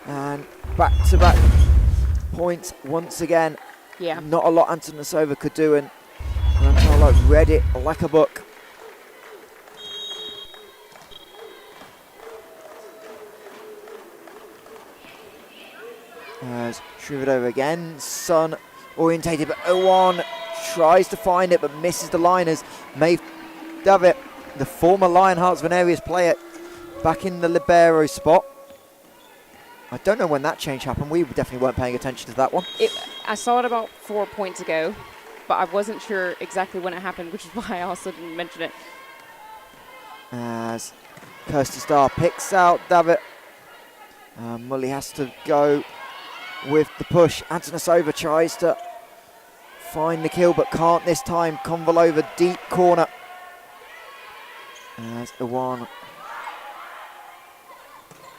And back-to-back point once again. Yeah. Not a lot Antonasova could do, and Rantala read it like a book. As Shrivedova again, Sun orientated, but Owan tries to find it but misses the line as Maeve Davitt, the former Lionhearts Vinarius player, back in the libero spot. I don't know when that change happened. We definitely weren't paying attention to that one. I saw it about 4 points ago, but I wasn't sure exactly when it happened, which is why I also didn't mention it. As Kirsty Starr picks out Davitt. Mully has to go with the push. Antonasova tries to find the kill, but can't this time. Konvalova deep corner. As Iwan.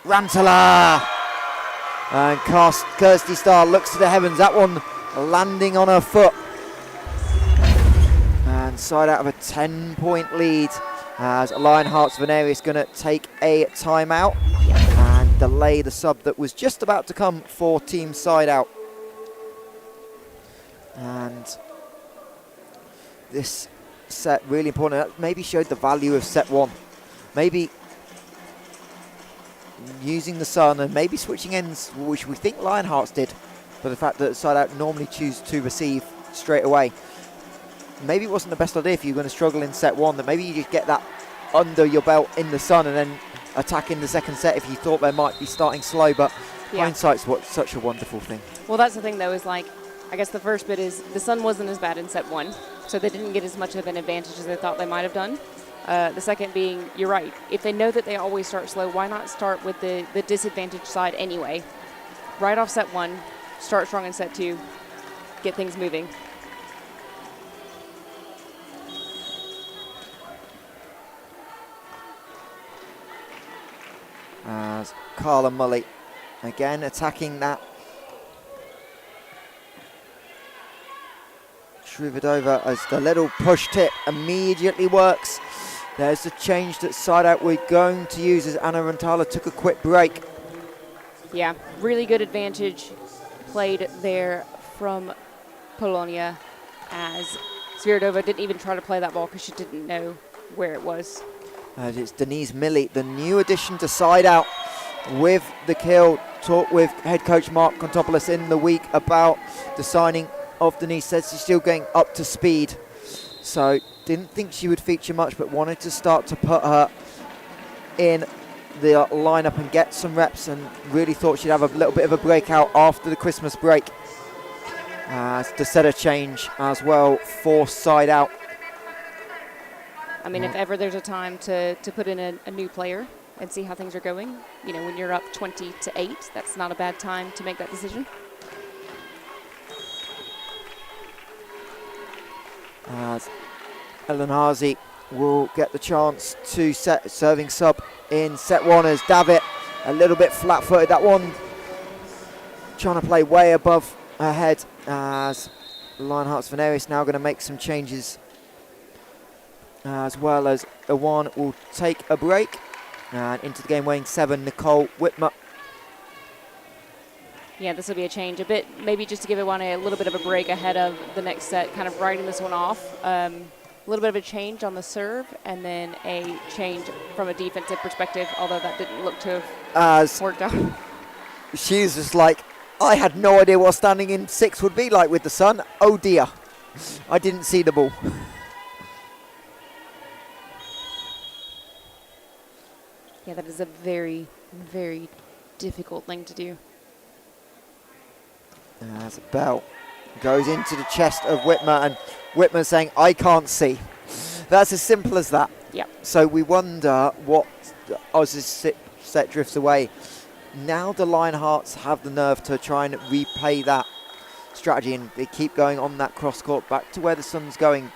Rantala! And Kirsty Starr looks to the heavens. That one landing on her foot. And SideOut of a 10-point lead. As Lionhearts Vinarius going to take a timeout and delay the sub that was just about to come for Team SideOut. And this set really important. That maybe showed the value of set one. Maybe using the Sun and maybe switching ends, which we think Lionhearts did, but the fact that SideOut normally choose to receive straight away. Maybe it wasn't the best idea if you're going to struggle in set one, that maybe you just get that under your belt in the Sun and then attack in the second set if you thought they might be starting slow, but hindsight's such a wonderful thing. Well, that's the thing though, is like, I guess the first bit is the Sun wasn't as bad in set one, so they didn't get as much of an advantage as they thought they might have done. The second being, you're right, if they know that they always start slow, why not start with the disadvantaged side anyway? Right off set one, start strong in set two, get things moving. As Carla Mully again attacking that. Shrivedova as the little push tip immediately works. There's the change that SideOut we're going to use as Anna Rantala took a quick break. Yeah, really good advantage played there from Polonia, as Sviridova didn't even try to play that ball because she didn't know where it was. As it's Denise Milley, the new addition to SideOut with the kill. Talked with head coach Mark Kontopoulos in the week about the signing of Denise. Says she's still getting up to speed. So didn't think she would feature much, but wanted to start to put her in the lineup and get some reps, and really thought she'd have a little bit of a breakout after the Christmas break. To set a change as well for SideOut. I mean, if ever there's a time to put in a new player and see how things are going, you know, when you're up 20-8, that's not a bad time to make that decision. As Ellen Hazy will get the chance to set serving sub in set one, as Davitt a little bit flat-footed. That one trying to play way above her head, as Lionhearts Vinarius now going to make some changes, as well as Iwan will take a break. And into the game weighing 7, Nicole Whitmer. Yeah, this will be a change a bit, maybe just to give Iwan a little bit of a break ahead of the next set, kind of riding this one off. A little bit of a change on the serve, and then a change from a defensive perspective, although that didn't look to have worked out. She's just like, I had no idea what standing in 6 would be like with the Sun. Oh dear, I didn't see the ball. Yeah, that is a very, very difficult thing to do. As a bell goes into the chest of Whitmer, and Whitmer saying, I can't see. That's as simple as that. Yep. So we wonder what, as this set drifts away, now the Lionhearts have the nerve to try and repay that strategy, and they keep going on that cross court back to where the Sun's going.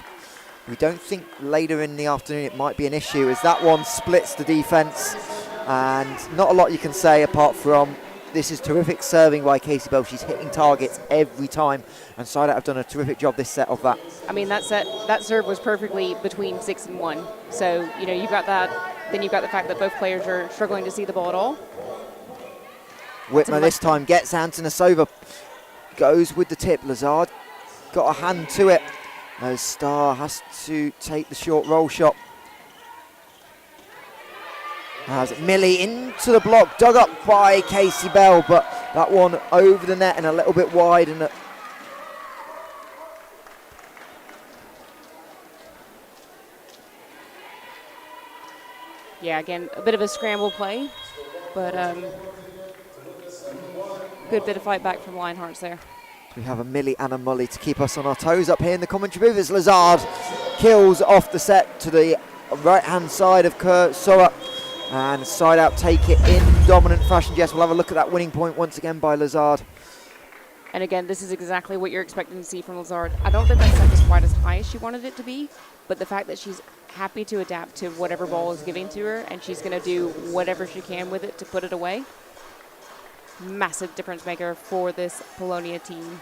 We don't think later in the afternoon it might be an issue, as that one splits the defense, and not a lot you can say apart from this is terrific serving by Casey Bell. She's hitting targets every time, and SideOut have done a terrific job this set of that. I mean, that serve was perfectly between 6 and 1. So, you know, you've got that, then you've got the fact that both players are struggling to see the ball at all. Whitmer this time gets Antonasova goes with the tip. Lazard got a hand to it. No, Star has to take the short roll shot. As Millie into the block, dug up by Casey Bell, but that one over the net and a little bit wide. And yeah, again, a bit of a scramble play, but good bit of fight back from Lionhearts there. we have a Millie and a Mully to keep us on our toes up here in the commentary booth as Lazard kills off the set to the right-hand side of Sora. And SideOut take it in dominant fashion. Jess, we'll have a look at that winning point once again by Lazard. And again, this is exactly what you're expecting to see from Lazard. I don't think that set is quite as high as she wanted it to be, but the fact that she's happy to adapt to whatever ball is giving to her, and she's going to do whatever she can with it to put it away. Massive difference maker for this Polonia team.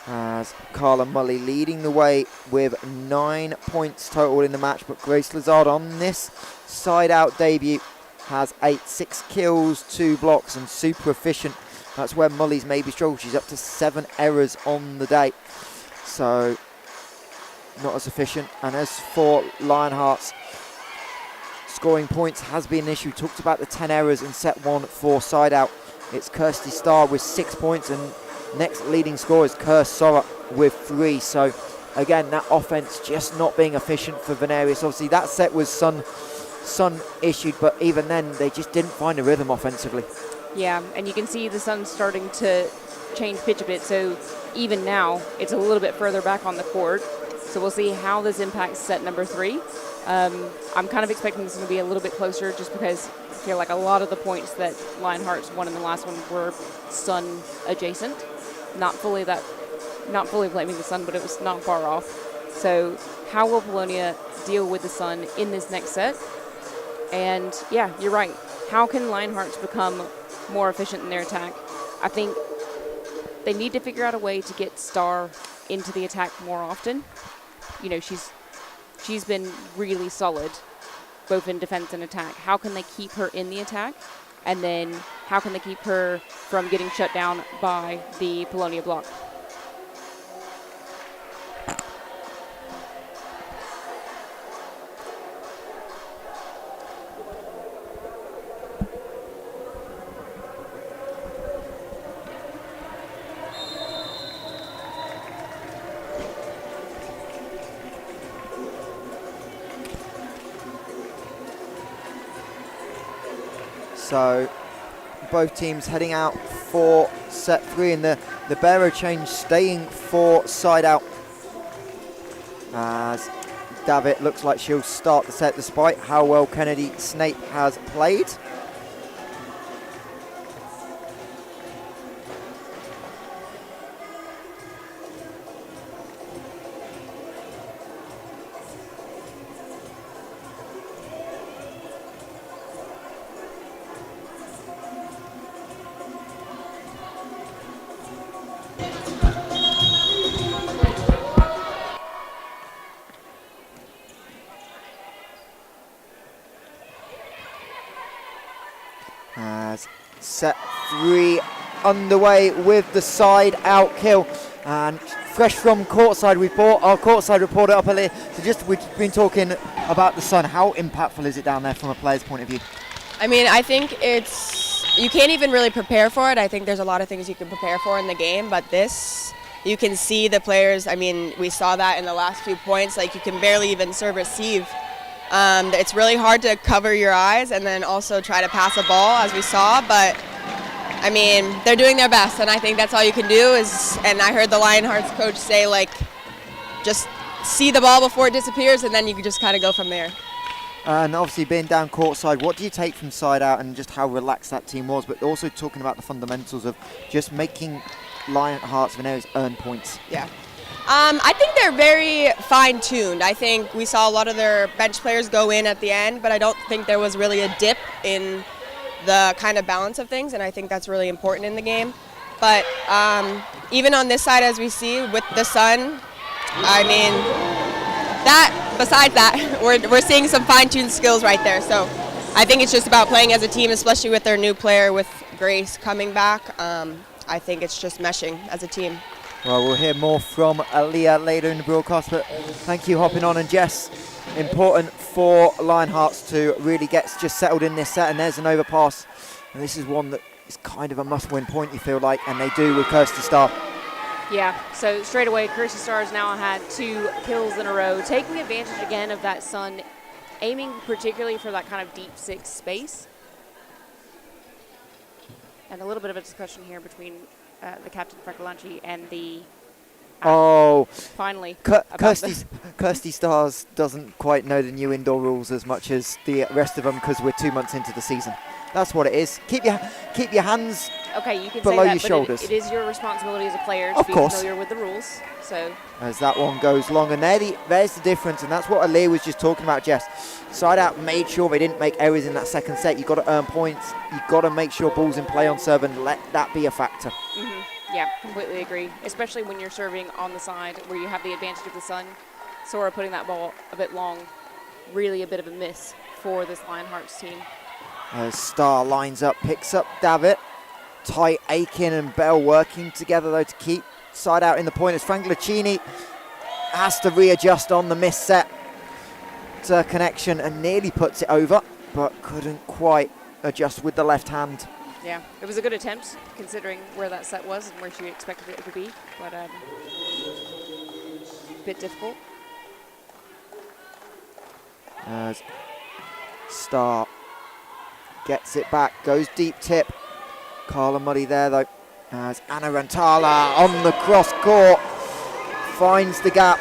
As Carla Mully leading the way with 9 points total in the match, but Grace Lazard on this SideOut debut has 6 kills, 2 blocks, and super efficient. That's where Mully's maybe struggled. She's up to 7 errors on the day, so not as efficient. And as for Lionhearts, scoring points has been an issue. Talked about the 10 errors in set 1 for SideOut. It's Kirsty Starr with 6 points, and next leading scorer is Kerr Sora with 3. So again, that offense just not being efficient for Vinarius. Obviously that set was Sun issued, but even then they just didn't find a rhythm offensively. Yeah, and you can see the Sun starting to change pitch a bit, so even now it's a little bit further back on the court. So we'll see how this impacts set number 3. I'm kind of expecting this to be a little bit closer, just because I feel like a lot of the points that Lionhearts won in the last one were Sun adjacent. Not fully blaming the Sun, but it was not far off. So how will Polonia deal with the Sun in this next set? And yeah, you're right. How can Lionhearts become more efficient in their attack? I think they need to figure out a way to get Star into the attack more often. You know, she's been really solid, both in defense and attack. How can they keep her in the attack? And then how can they keep her from getting shut down by the Polonia block? So both teams heading out for set 3, and the bearer change staying for SideOut. As Davitt looks like she'll start the set despite how well Kennedy Snape has played. As set 3 underway with the SideOut kill, and fresh from courtside, we brought our courtside reporter up earlier. So we've been talking about the Sun. How impactful is it down there from a player's point of view? I mean, I think you can't even really prepare for it. I think there's a lot of things you can prepare for in the game, but this, you can see the players. I mean, we saw that in the last few points. Like, you can barely even serve receive. It's really hard to cover your eyes and then also try to pass a ball, as we saw, but I mean, they're doing their best, and I think that's all you can do and I heard the Lionhearts coach say, like, just see the ball before it disappears, and then you can just kind of go from there. And obviously being down courtside, what do you take from SideOut and just how relaxed that team was, but also talking about the fundamentals of just making Lionhearts Vinarius earn points? Yeah. I think they're very fine-tuned. I think we saw a lot of their bench players go in at the end, but I don't think there was really a dip in the kind of balance of things, and I think that's really important in the game. But even on this side, as we see with the Sun, I mean, besides that, we're seeing some fine-tuned skills right there. So I think it's just about playing as a team, especially with their new player with Grace coming back. I think it's just meshing as a team. Well, we'll hear more from Aaliyah later in the broadcast, but thank you hopping on. And Jess, important for Lionhearts to really get just settled in this set, and there's an overpass. And this is one that is kind of a must-win point, you feel like, and they do with Kirsty Starr. Yeah, so straight away, Kirsty Starr has now had 2 kills in a row, taking advantage again of that sun, aiming particularly for that kind of deep 6 space. And a little bit of a discussion here between the captain Francolanci and the finally Kirsty Stars doesn't quite know the new indoor rules as much as the rest of them because we're 2 months into the season. That's what it is. Keep your hands okay, you can below say that, your shoulders. It is your responsibility as a player to Of be course. familiar with the rules. So as that one goes long, and there's the difference, and that's what Aaliyah was just talking about, Jess. SideOut made sure they didn't make errors in that second set. You've got to earn points. You've got to make sure ball's in play on serve and let that be a factor. Yeah, completely agree, especially when you're serving on the side where you have the advantage of the sun. Sora putting that ball a bit long, really a bit of a miss for this Lionhearts team. Star lines up, picks up Davitt. Tight Aiken and Bell working together though to keep SideOut in the point as Frank Lucchini has to readjust on the miss set to connection and nearly puts it over, but couldn't quite adjust with the left hand. Yeah, it was a good attempt considering where that set was and where she expected it to be, but a bit difficult. As Star gets it back, goes deep tip. Carla Muddy there though, as Anna Rantala on the cross court finds the gap.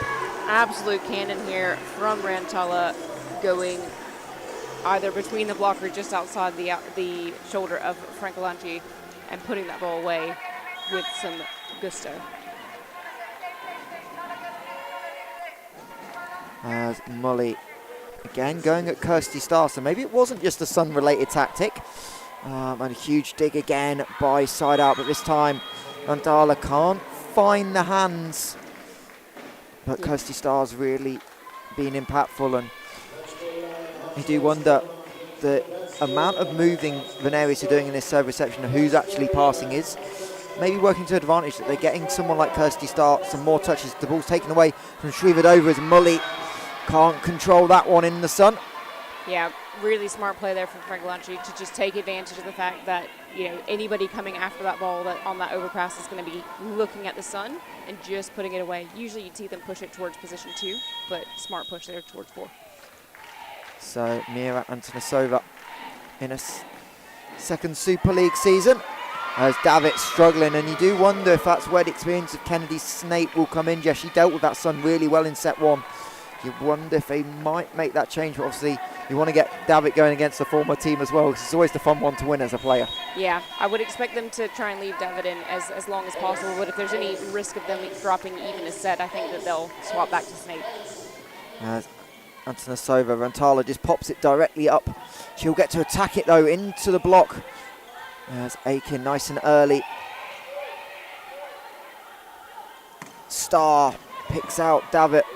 Absolute cannon here from Rantala, going either between the block or just outside the shoulder of Francolanci and putting that ball away with some gusto. As Mully again going at Kirsty Starr, so maybe it wasn't just a sun-related tactic. And a huge dig again by SideOut, but this time Rantala can't find the hands. But Kirsty Starr's really been impactful, and you do wonder the amount of moving Vinarius are doing in this serve reception and who's actually passing is maybe working to advantage, that they're getting someone like Kirsty Starr some more touches. The ball's taken away from Shrivadova as Mully can't control that one in the sun. Yeah, really smart play there from Francolanci to just take advantage of the fact that, you know, anybody coming after that ball that on that overpass is going to be looking at the sun and just putting it away. Usually you'd see them push it towards position 2, but smart push there towards 4. So Mira Antonasova in a second Super League season as Davitt's struggling, and you do wonder if that's where the experience of Kennedy Snape will come in. Jess, she dealt with that sun really well in set 1. You wonder if they might make that change, but obviously you want to get Davitt going against the former team as well, because it's always the fun one to win as a player. Yeah, I would expect them to try and leave Davitt in as long as possible, but if there's any risk of them dropping even a set, I think that they'll swap back to Snape. As Antonasova, Rantala just pops it directly up. She'll get to attack it though into the block. As Aiken nice and early. Star picks out Davitt.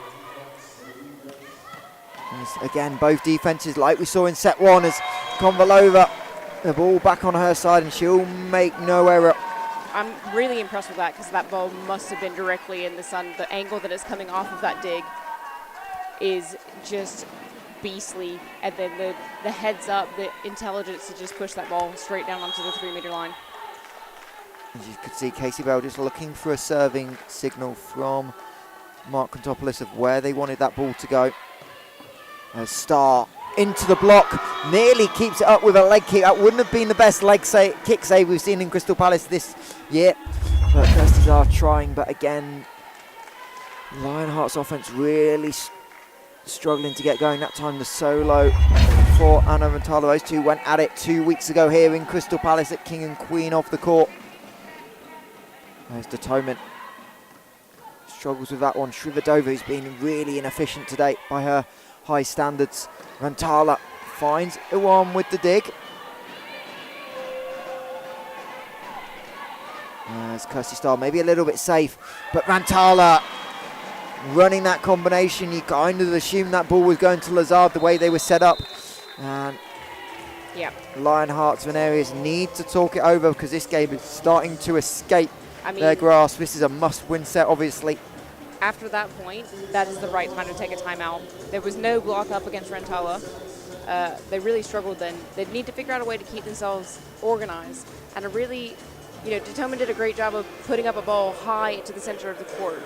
Again, both defenses, like we saw in set 1, as Konvalova, the ball back on her side, and she'll make no error. I'm really impressed with that, because that ball must have been directly in the sun. The angle that it's coming off of that dig is just beastly, and then the heads up, the intelligence to just push that ball straight down onto the 3-meter line. As you could see, Casey Bell just looking for a serving signal from Mark Kontopoulos of where they wanted that ball to go. Star into the block, nearly keeps it up with a leg kick. That wouldn't have been the best kick save we've seen in Crystal Palace this year, but Kirsty Starr trying. But again, Lionhearts offense really struggling to get going. That time the solo for Anna Rantala. Those two went at it 2 weeks ago here in Crystal Palace at King and Queen off the court. There's Detoman. Struggles with that one. Shrivadova, who's been really inefficient today by her high standards. Rantala finds Iwan with the dig. As Kirsty Starr maybe a little bit safe, but Rantala running that combination. You kind of assumed that ball was going to Lazard the way they were set up. And Yeah. Lionhearts Vinarius need to talk it over because this game is starting to escape I their mean, grasp. This is a must-win set, obviously. after that point, that is the right time to take a timeout. There was no block up against Rantala. They really struggled then. They need to figure out a way to keep themselves organized. And a really, Datomen did a great job of putting up a ball high to the center of the court.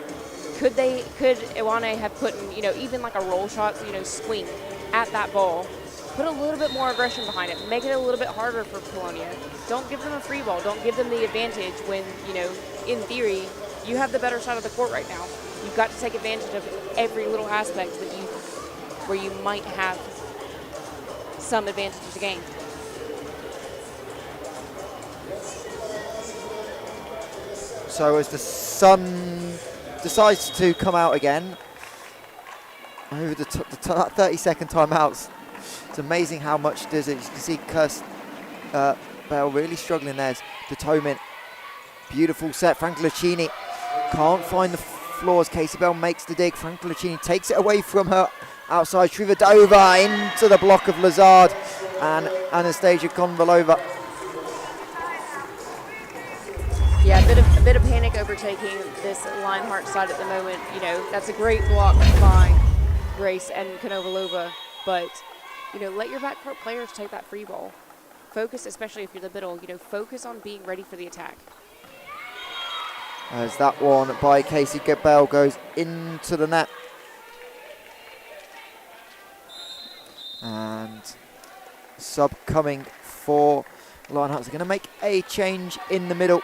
Could Iwane have put in, even like a roll shot, swing at that ball, put a little bit more aggression behind it, make it a little bit harder for Polonia. Don't give them a free ball. Don't give them the advantage when, in theory, you have the better side of the court right now. You've got to take advantage of every little aspect where you might have some advantage to gain. So as the sun decides to come out again, over the 30-second timeouts, it's amazing how much does it. You can see Bell really struggling there. Datomen, beautiful set. Frank Lucchini can't find the floors. Casey Bell makes the dig. Frank Lucchini takes it away from her outside. Shrivadova into the block of Lazard and Anastasia Konvalova. Yeah, a bit of panic overtaking this Lionheart side at the moment. That's a great block by Grace and Konovalova, but let your backcourt players take that free ball. Focus, especially if you're the middle, focus on being ready for the attack. As that one by Casey Bell goes into the net. And sub coming for Lionhearts. They're going to make a change in the middle.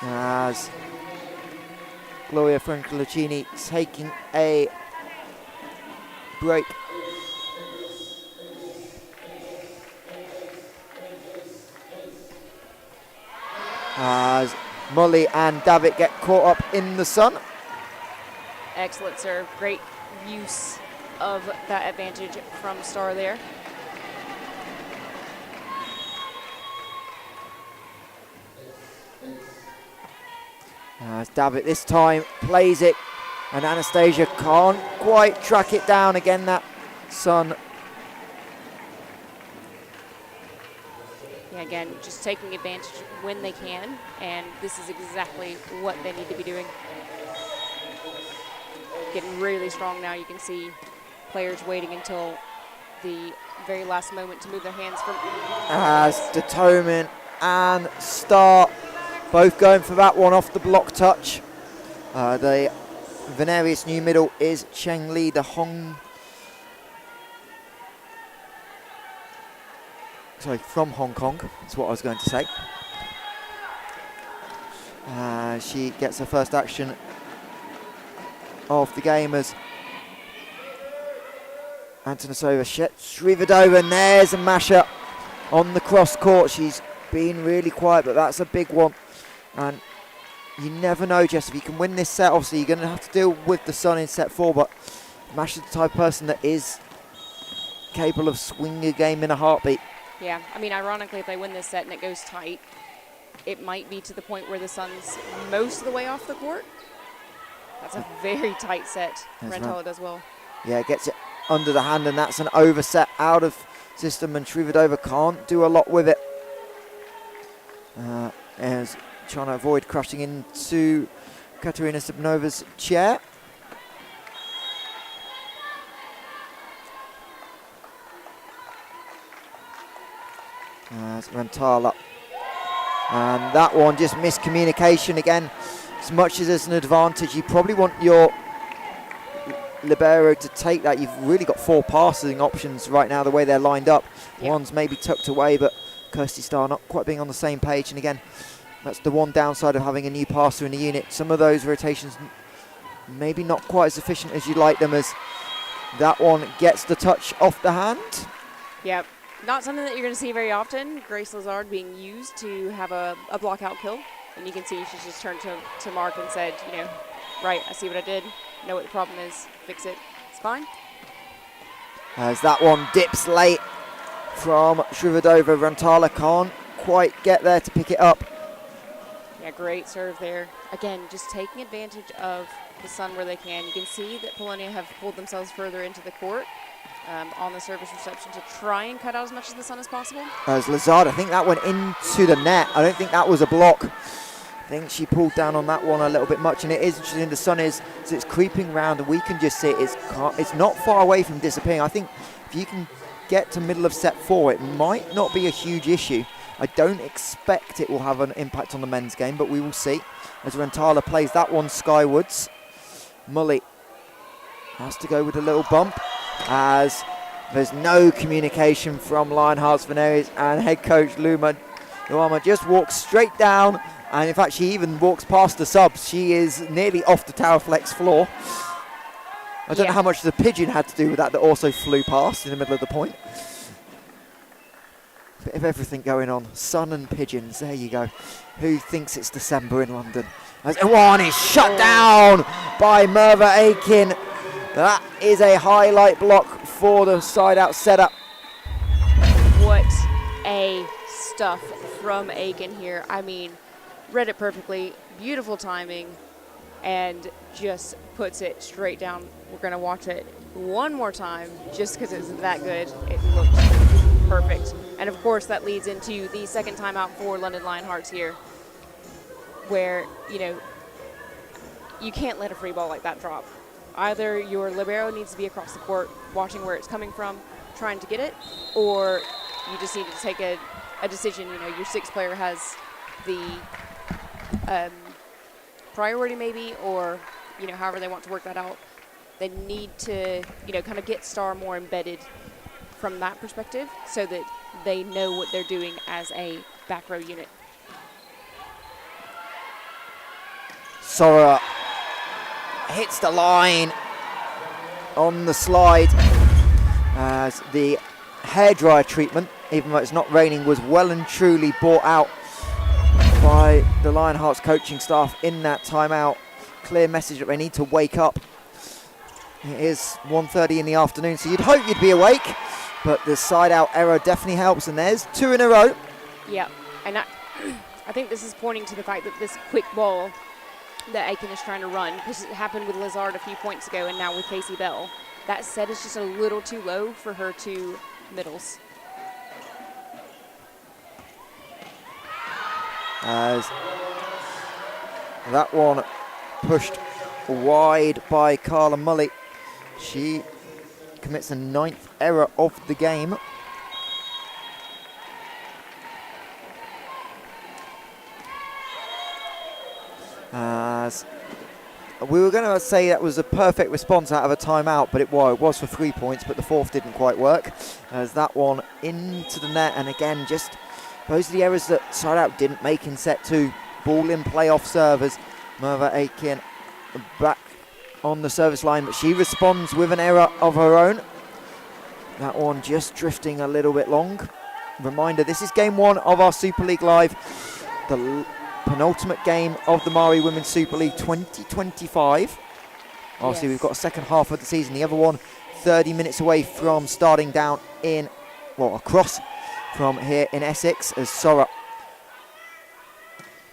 As Gloria Francoluccini taking a break. As Molly and David get caught up in the sun. Excellent serve. Great use of that advantage from Star there. As David this time plays it, and Anastasia can't quite track it down again. That sun. Yeah, again, just taking advantage when they can, and this is exactly what they need to be doing. Getting really strong now. You can see players waiting until the very last moment to move their hands from. As Datomen and Star both going for that one off the block touch. The Vinarius new middle is Cheng Li, the from Hong Kong, that's what I was going to say. She gets her first action of the game as Antonisova Shrivadova, and there's a mashup on the cross court. She's been really quiet, but that's a big one. And you never know, Jess, if you can win this set, obviously you're going to have to deal with the sun in set 4, but Mash is the type of person that is capable of swinging a game in a heartbeat. Yeah, I mean, ironically, if they win this set and it goes tight, it might be to the point where the sun's most of the way off the court. That's a very tight set. Rantala does well. Yeah, gets it under the hand, and that's an overset out of system, and Shrivadova can't do a lot with it. As trying to avoid crashing into Katerina Stepanova's chair. As Rantala. And that one, just miscommunication again. As much as it's an advantage, you probably want your libero to take that. You've really got 4 passing options right now, the way they're lined up. Yep. One's maybe tucked away, but Kirsty Starr not quite being on the same page. And again, that's the one downside of having a new passer in the unit. Some of those rotations maybe not quite as efficient as you'd like them, as that one gets the touch off the hand. Yep. Not something that you're going to see very often. Grace Lazard being used to have a block out kill. And you can see she's just turned to Mark and said, right, I see what I did. Know what the problem is. Fix it. It's fine. As that one dips late from Shrivadova. Rantala can't quite get there to pick it up. Yeah, great serve there. Again, just taking advantage of the sun where they can. You can see that Polonia have pulled themselves further into the court on the service reception to try and cut out as much of the sun as possible. As Lazard, I think that went into the net. I don't think that was a block. I think she pulled down on that one a little bit much, and it is interesting. The sun is, so it's creeping round, and we can just see it's not far away from disappearing. I think if you can get to middle of set 4, it might not be a huge issue. I don't expect it will have an impact on the men's game, but we will see as Rantala plays that one skywards. Mully has to go with a little bump as there's no communication from Lionhearts Vinarius, and head coach Luama just walks straight down, and in fact she even walks past the subs. She is nearly off the Tower Flex floor. I don't know how much the pigeon had to do with that also flew past in the middle of the point. Bit of everything going on. Sun and pigeons, there you go. Who thinks it's December in London? As Iwan is shut down by Merva Aiken. That is a highlight block for the side-out setup. What a stuff from Aiken here. I mean, read it perfectly, beautiful timing, and just puts it straight down. We're going to watch it one more time just because it's that good. It looked perfect. And of course that leads into the second timeout for London Lionhearts here, where, you know, you can't let a free ball like that drop. Either your libero needs to be across the court watching where it's coming from, trying to get it, or you just need to take a decision. You know, your sixth player has the priority maybe, or, you know, however they want to work that out. They need to, you know, kind of get Star more embedded from that perspective so that they know what they're doing as a back row unit. Sora hits the line on the slide as the hairdryer treatment, even though it's not raining, was well and truly brought out by the Lionhearts coaching staff in that timeout. Clear message that they need to wake up. It is 1:30 in the afternoon, so you'd hope you'd be awake, but the side-out error definitely helps, and there's 2 in a row. Yeah, and I think this is pointing to the fact that this quick ball that Aiken is trying to run, because it happened with Lazard a few points ago and now with Casey Bell, that set is just a little too low for her to middles. As that one pushed wide by Carla Mully. She commits the 9th error of the game. As we were going to say that was a perfect response out of a timeout, but it was for 3 points, but the 4th didn't quite work. As that one into the net, and again, just those are the errors that SideOut didn't make in set 2. Ball in playoff servers. Merva Aiken back on the service line, but she responds with an error of her own. That one just drifting a little bit long. Reminder, this is game 1 of our Super League Live, the penultimate game of the MAAREE Women's Super League 2025. Obviously, we've got a second half of the season. The other one 30 minutes away from starting down in, well, across from here in Essex, as Sora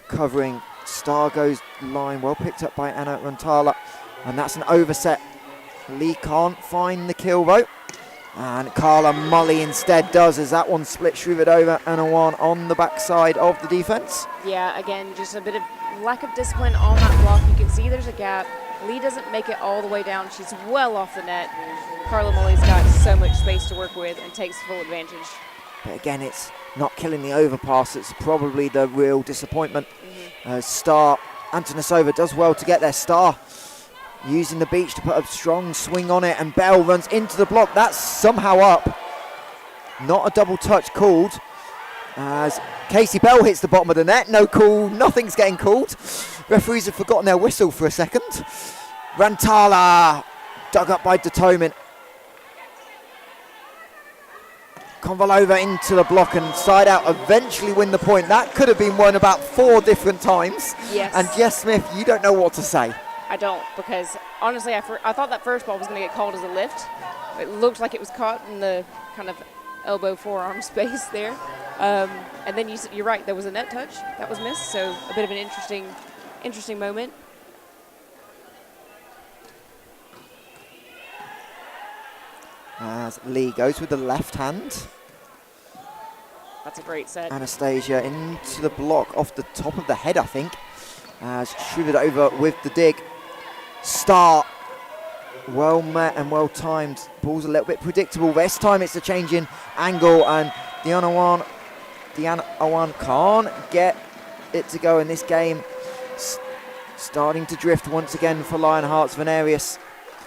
covering Star goes line, well picked up by Anna Rantala, and that's an overset. Lee can't find the kill though, and Carla Mully instead does, as that one splits Shrived over and a one on the backside of the defense. Yeah, again, just a bit of lack of discipline on that block. You can see there's a gap. Lee doesn't make it all the way down. She's well off the net. Carla Mully's got so much space to work with and takes full advantage. But again, it's not killing the overpass. It's probably the real disappointment. Star Antonisova does well to get there. Star using the beach to put a strong swing on it, and Bell runs into the block. That's somehow up. Not a double touch called, as Casey Bell hits the bottom of the net. No call, nothing's getting called. Referees have forgotten their whistle for a second. Rantala dug up by Datomin. Konvalova into the block, and SideOut eventually win the point. That could have been won about 4 different times. Yes. And Jess Smith, you don't know what to say. I don't, because honestly, I thought that first ball was going to get called as a lift. It looked like it was caught in the kind of elbow forearm space there. And then you're right, there was a net touch that was missed, so a bit of an interesting moment. As Lee goes with the left hand. That's a great set. Anastasia into the block off the top of the head, I think. As Shrividova with the dig. Star, well met and well timed. Ball's a little bit predictable. This time it's a change in angle, and Diana Awan can't get it to go in this game. Starting to drift once again for Lionhearts. Vinarius,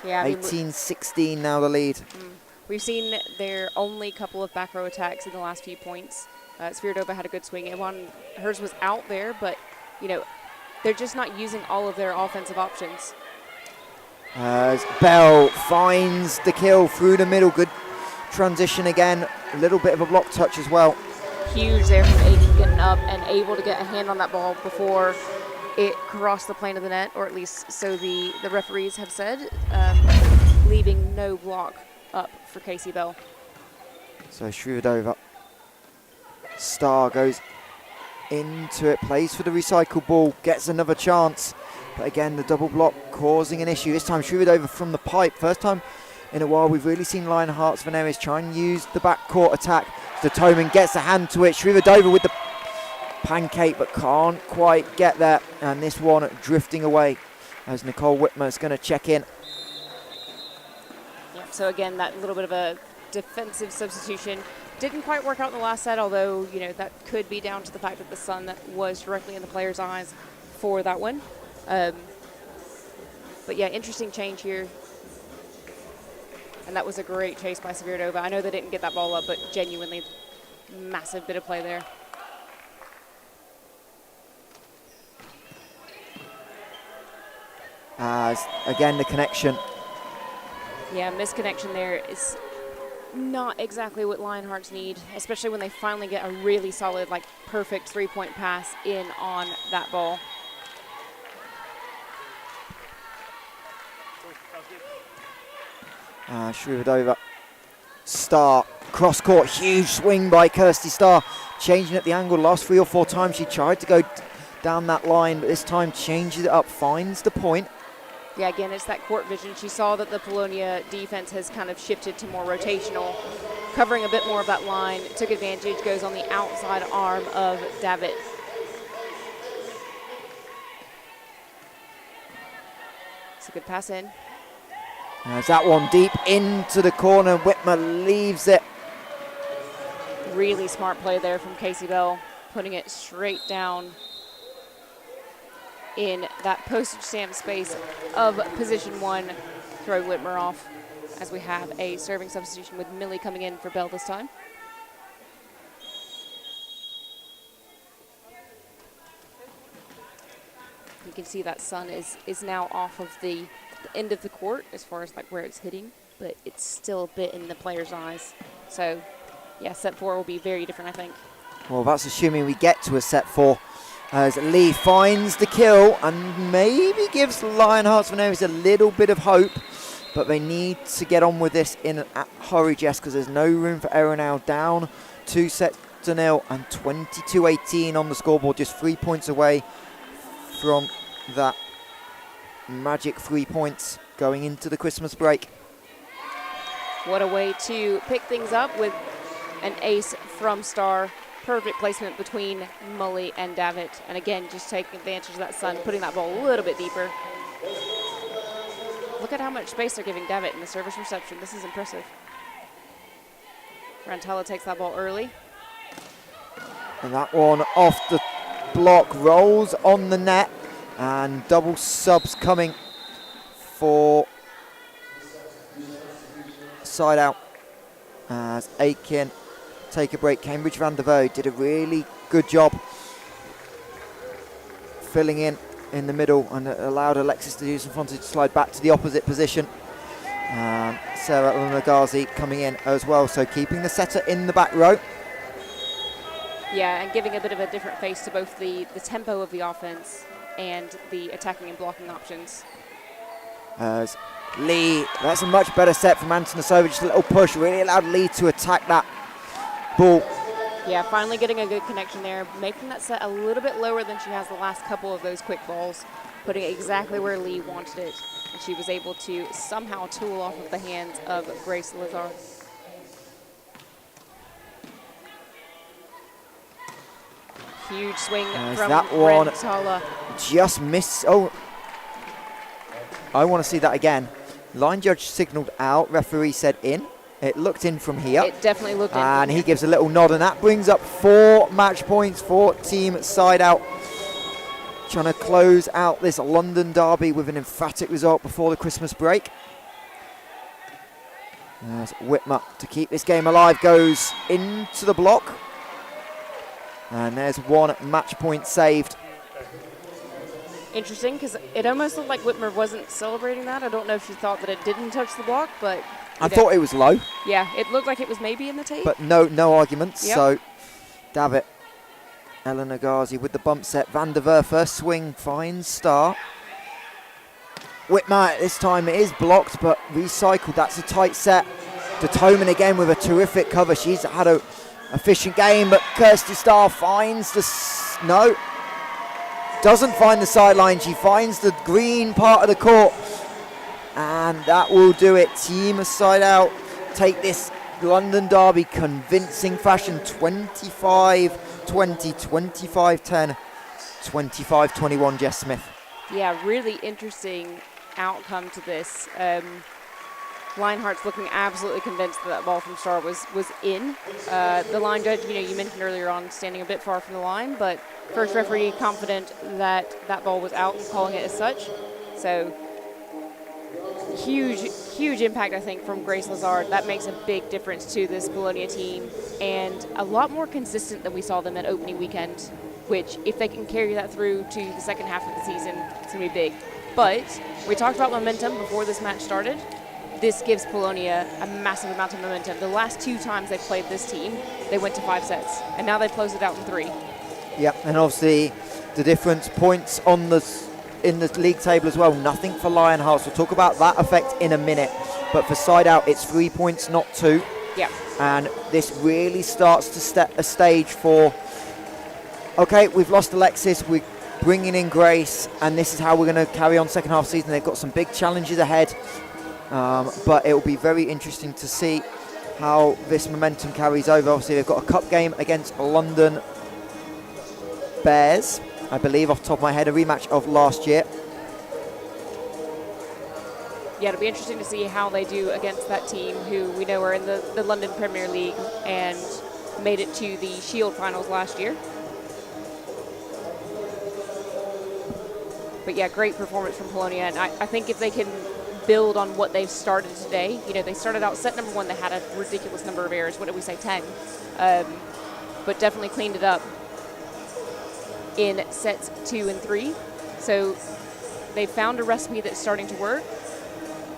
Yeah, 18-16 now the lead. We've seen their only couple of back row attacks in the last few points. Sviridova had a good swing. Hers was out there, but, you know, they're just not using all of their offensive options. As Bell finds the kill through the middle. Good transition again. A little bit of a block touch as well. Huge there from Aiken getting up and able to get a hand on that ball before it crossed the plane of the net, or at least so the referees have said, leaving no block up for Casey Bell. So Shrividova. Star goes into it, plays for the recycle ball, gets another chance. But again, the double block causing an issue. This time Shrividova from the pipe. First time in a while we've really seen Lionhearts Vinarius try and use the backcourt attack. Stotoman gets a hand to it. Shrividova with the pancake, but can't quite get there. And this one drifting away as Nicole Whitmer is going to check in. Yeah, so again, that little bit of a defensive substitution didn't quite work out in the last set, although, you know, that could be down to the fact that the sun was directly in the player's eyes for that one. But yeah, interesting change here. And that was a great chase by Sviridova. I know they didn't get that ball up, but genuinely massive bit of play there. As again, the connection. Yeah, misconnection there is not exactly what Lionhearts need, especially when they finally get a really solid, like, perfect three-point pass in on that ball. Shrividova. Star, cross court, huge swing by Kirsty Star, changing at the angle. Last 3 or 4 times she tried to go down that line, but this time changes it up, finds the point. Yeah, again, it's that court vision. She saw that the Polonia defense has kind of shifted to more rotational, covering a bit more of that line, took advantage, goes on the outside arm of Davitt. It's a good pass in. As that one deep into the corner, Whitmer leaves it. Really smart play there from Casey Bell, putting it straight down in that postage stamp space of position 1, throwing Whitmer off as we have a serving substitution with Millie coming in for Bell this time. You can see that sun is now off of the end of the court as far as like where it's hitting, but it's still a bit in the player's eyes. So yeah, set 4 will be very different, I think. Well, that's assuming we get to a set 4. As Lee finds the kill and maybe gives Lionhearts Vinarius a little bit of hope, but they need to get on with this in a hurry, Jess, because there's no room for error now. Down 2-0 and 22-18 on the scoreboard, just 3 points away from that magic 3 points going into the Christmas break. What a way to pick things up with an ace from Star. Perfect placement between Mully and Davitt. And again, just taking advantage of that sun, putting that ball a little bit deeper. Look at how much space they're giving Davitt in the service reception. This is impressive. Rantala takes that ball early. And that one off the block, rolls on the net, and double subs coming for SideOut as Aiken take a break. Cambridge Van der Voe did a really good job filling in the middle and allowed Alexis de Fonte to slide back to the opposite position. Sarah Nagazi coming in as well, so keeping the setter in the back row. Yeah, and giving a bit of a different face to both the tempo of the offense and the attacking and blocking options. As Lee, that's a much better set from Antonasova, just a little push, really allowed Lee to attack that ball. Yeah, finally getting a good connection there, making that set a little bit lower than she has the last couple of those quick balls, putting it exactly where Lee wanted it. And she was able to somehow tool off of the hands of Grace Lazar. Huge swing from that one Rentala. just missed. Oh, I want to see that again. Line judge signaled out. Referee said in. It looked in from here. It definitely looked in. And he gives a little nod, and that brings up 4 match points for Team SideOut. Trying to close out this London derby with an emphatic result before the Christmas break. As Whitmer, to keep this game alive, goes into the block. And there's 1 match point saved. Interesting, because it almost looked like Whitmer wasn't celebrating that. I don't know if she thought that it didn't touch the block, but I thought it was low. Yeah, it looked like it was maybe in the tape. But no arguments. Yep. So Davitt, Eleanor Ghazi with the bump set. Van der Ver first swing finds Star. Whitmer, this time it is blocked, but recycled. That's a tight set. De Toman again with a terrific cover. She's had a efficient game, but Kirsty Starr finds the no. Doesn't find the sideline. She finds the green part of the court. And that will do it. Team SideOut take this London derby convincing fashion. 25-20, 25-10, 25-21, Jess Smith. Yeah, really interesting outcome to this. Lionhearts looking absolutely convinced that ball from Star was in. The line judge, you mentioned earlier on standing a bit far from the line, but first referee confident that that ball was out, calling it as such. So huge impact, I think, from Grace Lazar. That makes a big difference to this Polonia team, and a lot more consistent than we saw them at opening weekend, which if they can carry that through to the second half of the season, it's going to be big. But we talked about momentum before this match started. This gives Polonia a massive amount of momentum. The last 2 times they played this team, they went to 5 sets, and now they've closed it out in 3. Yep, and obviously the difference points on in the league table as well. Nothing for Lionhearts. We'll talk about that effect in a minute. But for SideOut, it's 3 points, not 2. Yeah. And this really starts to set a stage for, okay, we've lost Alexis, we're bringing in Grace, and this is how we're going to carry on second half season. They've got some big challenges ahead. But it will be very interesting to see how this momentum carries over. Obviously, they've got a cup game against London Bears, I believe, off the top of my head, a rematch of last year. Yeah, it'll be interesting to see how they do against that team who we know are in the London Premier League and made it to the Shield finals last year. But yeah, great performance from Polonia, and I think if they can build on what they've started today. They started out set number 1, they had a ridiculous number of errors. What did we say, 10? But definitely cleaned it up in sets 2 and 3. So they found a recipe that's starting to work.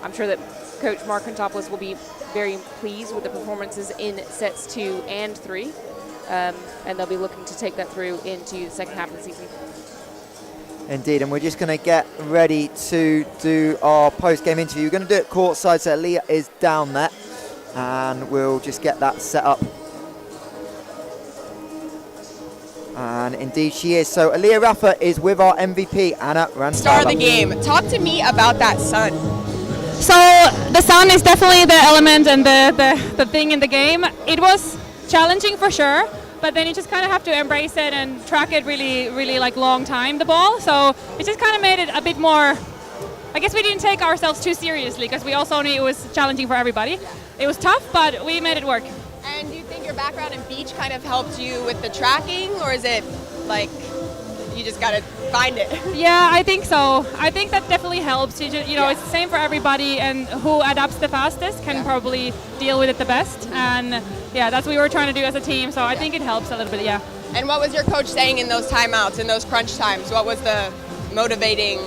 I'm sure that Coach Mark Kontopoulos will be very pleased with the performances in sets 2 and 3. And they'll be looking to take that through into the second half of the season. Indeed, and we're just going to get ready to do our post-game interview. We're going to do it courtside, so Leah is down there, and we'll just get that set up. And indeed she is. So Aliyah Rafa is with our MVP, Anna Rantala. Star of the game. Talk to me about that sun. So the sun is definitely the element and the thing in the game. It was challenging for sure, but then you just kind of have to embrace it and track it really like long time, the ball. So it just kind of made it a bit more, I guess we didn't take ourselves too seriously because we also knew it was challenging for everybody. It was tough, but we made it work. And do you think your background in beach kind of helped you with the tracking, or is it like you just got to find it? Yeah, I think so. I think that definitely helps. It's the same for everybody, and who adapts the fastest can probably deal with it the best. And yeah, that's what we were trying to do as a team, so I think it helps a little bit, yeah. And what was your coach saying in those timeouts, in those crunch times? What was the motivating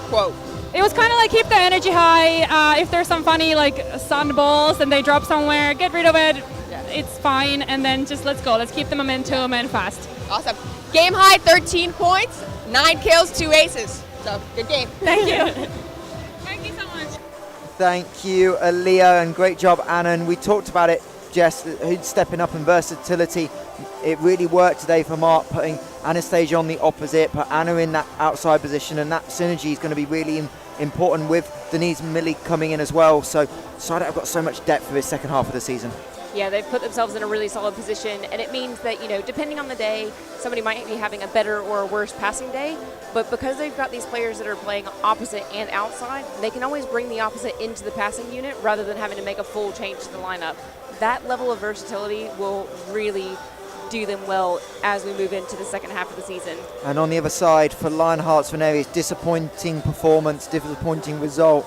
quote? It was kind of like keep the energy high. If there's some funny like sun balls and they drop somewhere, get rid of it. Yeah. It's fine, and then just let's go. Let's keep the momentum and fast. Awesome. Game high, 13 points, 9 kills, 2 aces. So good game. Thank you. Thank you so much. Thank you, Aliyah, and great job, Anna. And we talked about it, Jess, who's stepping up in versatility. It really worked today for Mark, putting Anastasia on the opposite, put Anna in that outside position, and that synergy is going to be really important with Denise Millie coming in as well. So SideOut have got so much depth for this second half of the season. Yeah, they've put themselves in a really solid position, and it means that, depending on the day, somebody might be having a better or a worse passing day, but because they've got these players that are playing opposite and outside, they can always bring the opposite into the passing unit rather than having to make a full change to the lineup. That level of versatility will really do them well as we move into the second half of the season. And on the other side, for Lionhearts Vinarius, disappointing performance, disappointing result.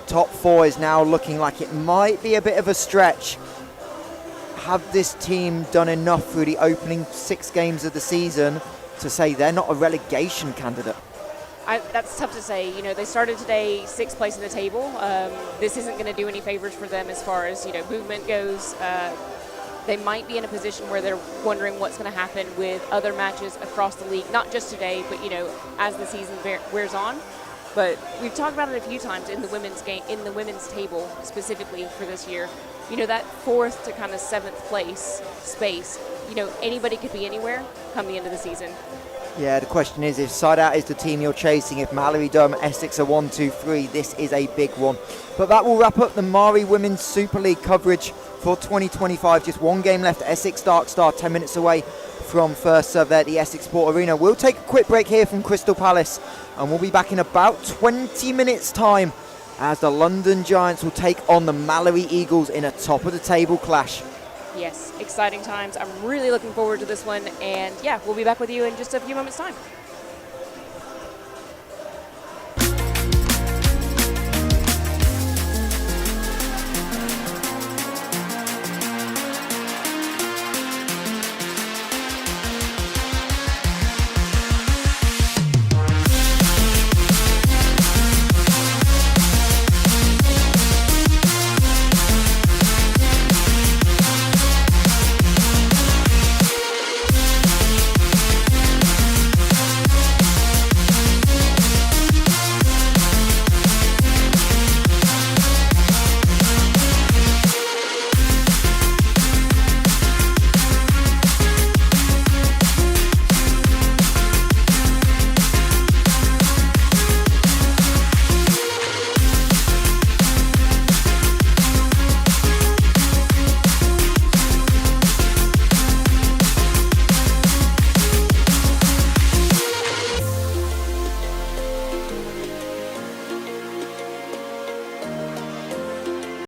Top 4 is now looking like it might be a bit of a stretch. Have this team done enough through the opening 6 games of the season to say they're not a relegation candidate? That's tough to say. They started today 6th place in the table. This isn't going to do any favors for them as far as, movement goes. They might be in a position where they're wondering what's going to happen with other matches across the league, not just today, but, as the season wears on. But we've talked about it a few times in the women's game, in the women's table specifically for this year. That 4th to kind of 7th place space, anybody could be anywhere come the end of the season. Yeah, the question is, if SideOut is the team you're chasing, if MAAREE, Durham, Essex are 1, 2, 3, this is a big one. But that will wrap up the MAAREE Women's Super League coverage for 2025. Just one game left. Essex Dark Star 10 minutes away from first serve there at the Essex Sport Arena. We'll take a quick break here from Crystal Palace, and we'll be back in about 20 minutes time as the London Giants will take on the MAAREE Eagles in a top of the table clash. Yes, exciting times. I'm really looking forward to this one, and yeah, we'll be back with you in just a few moments time.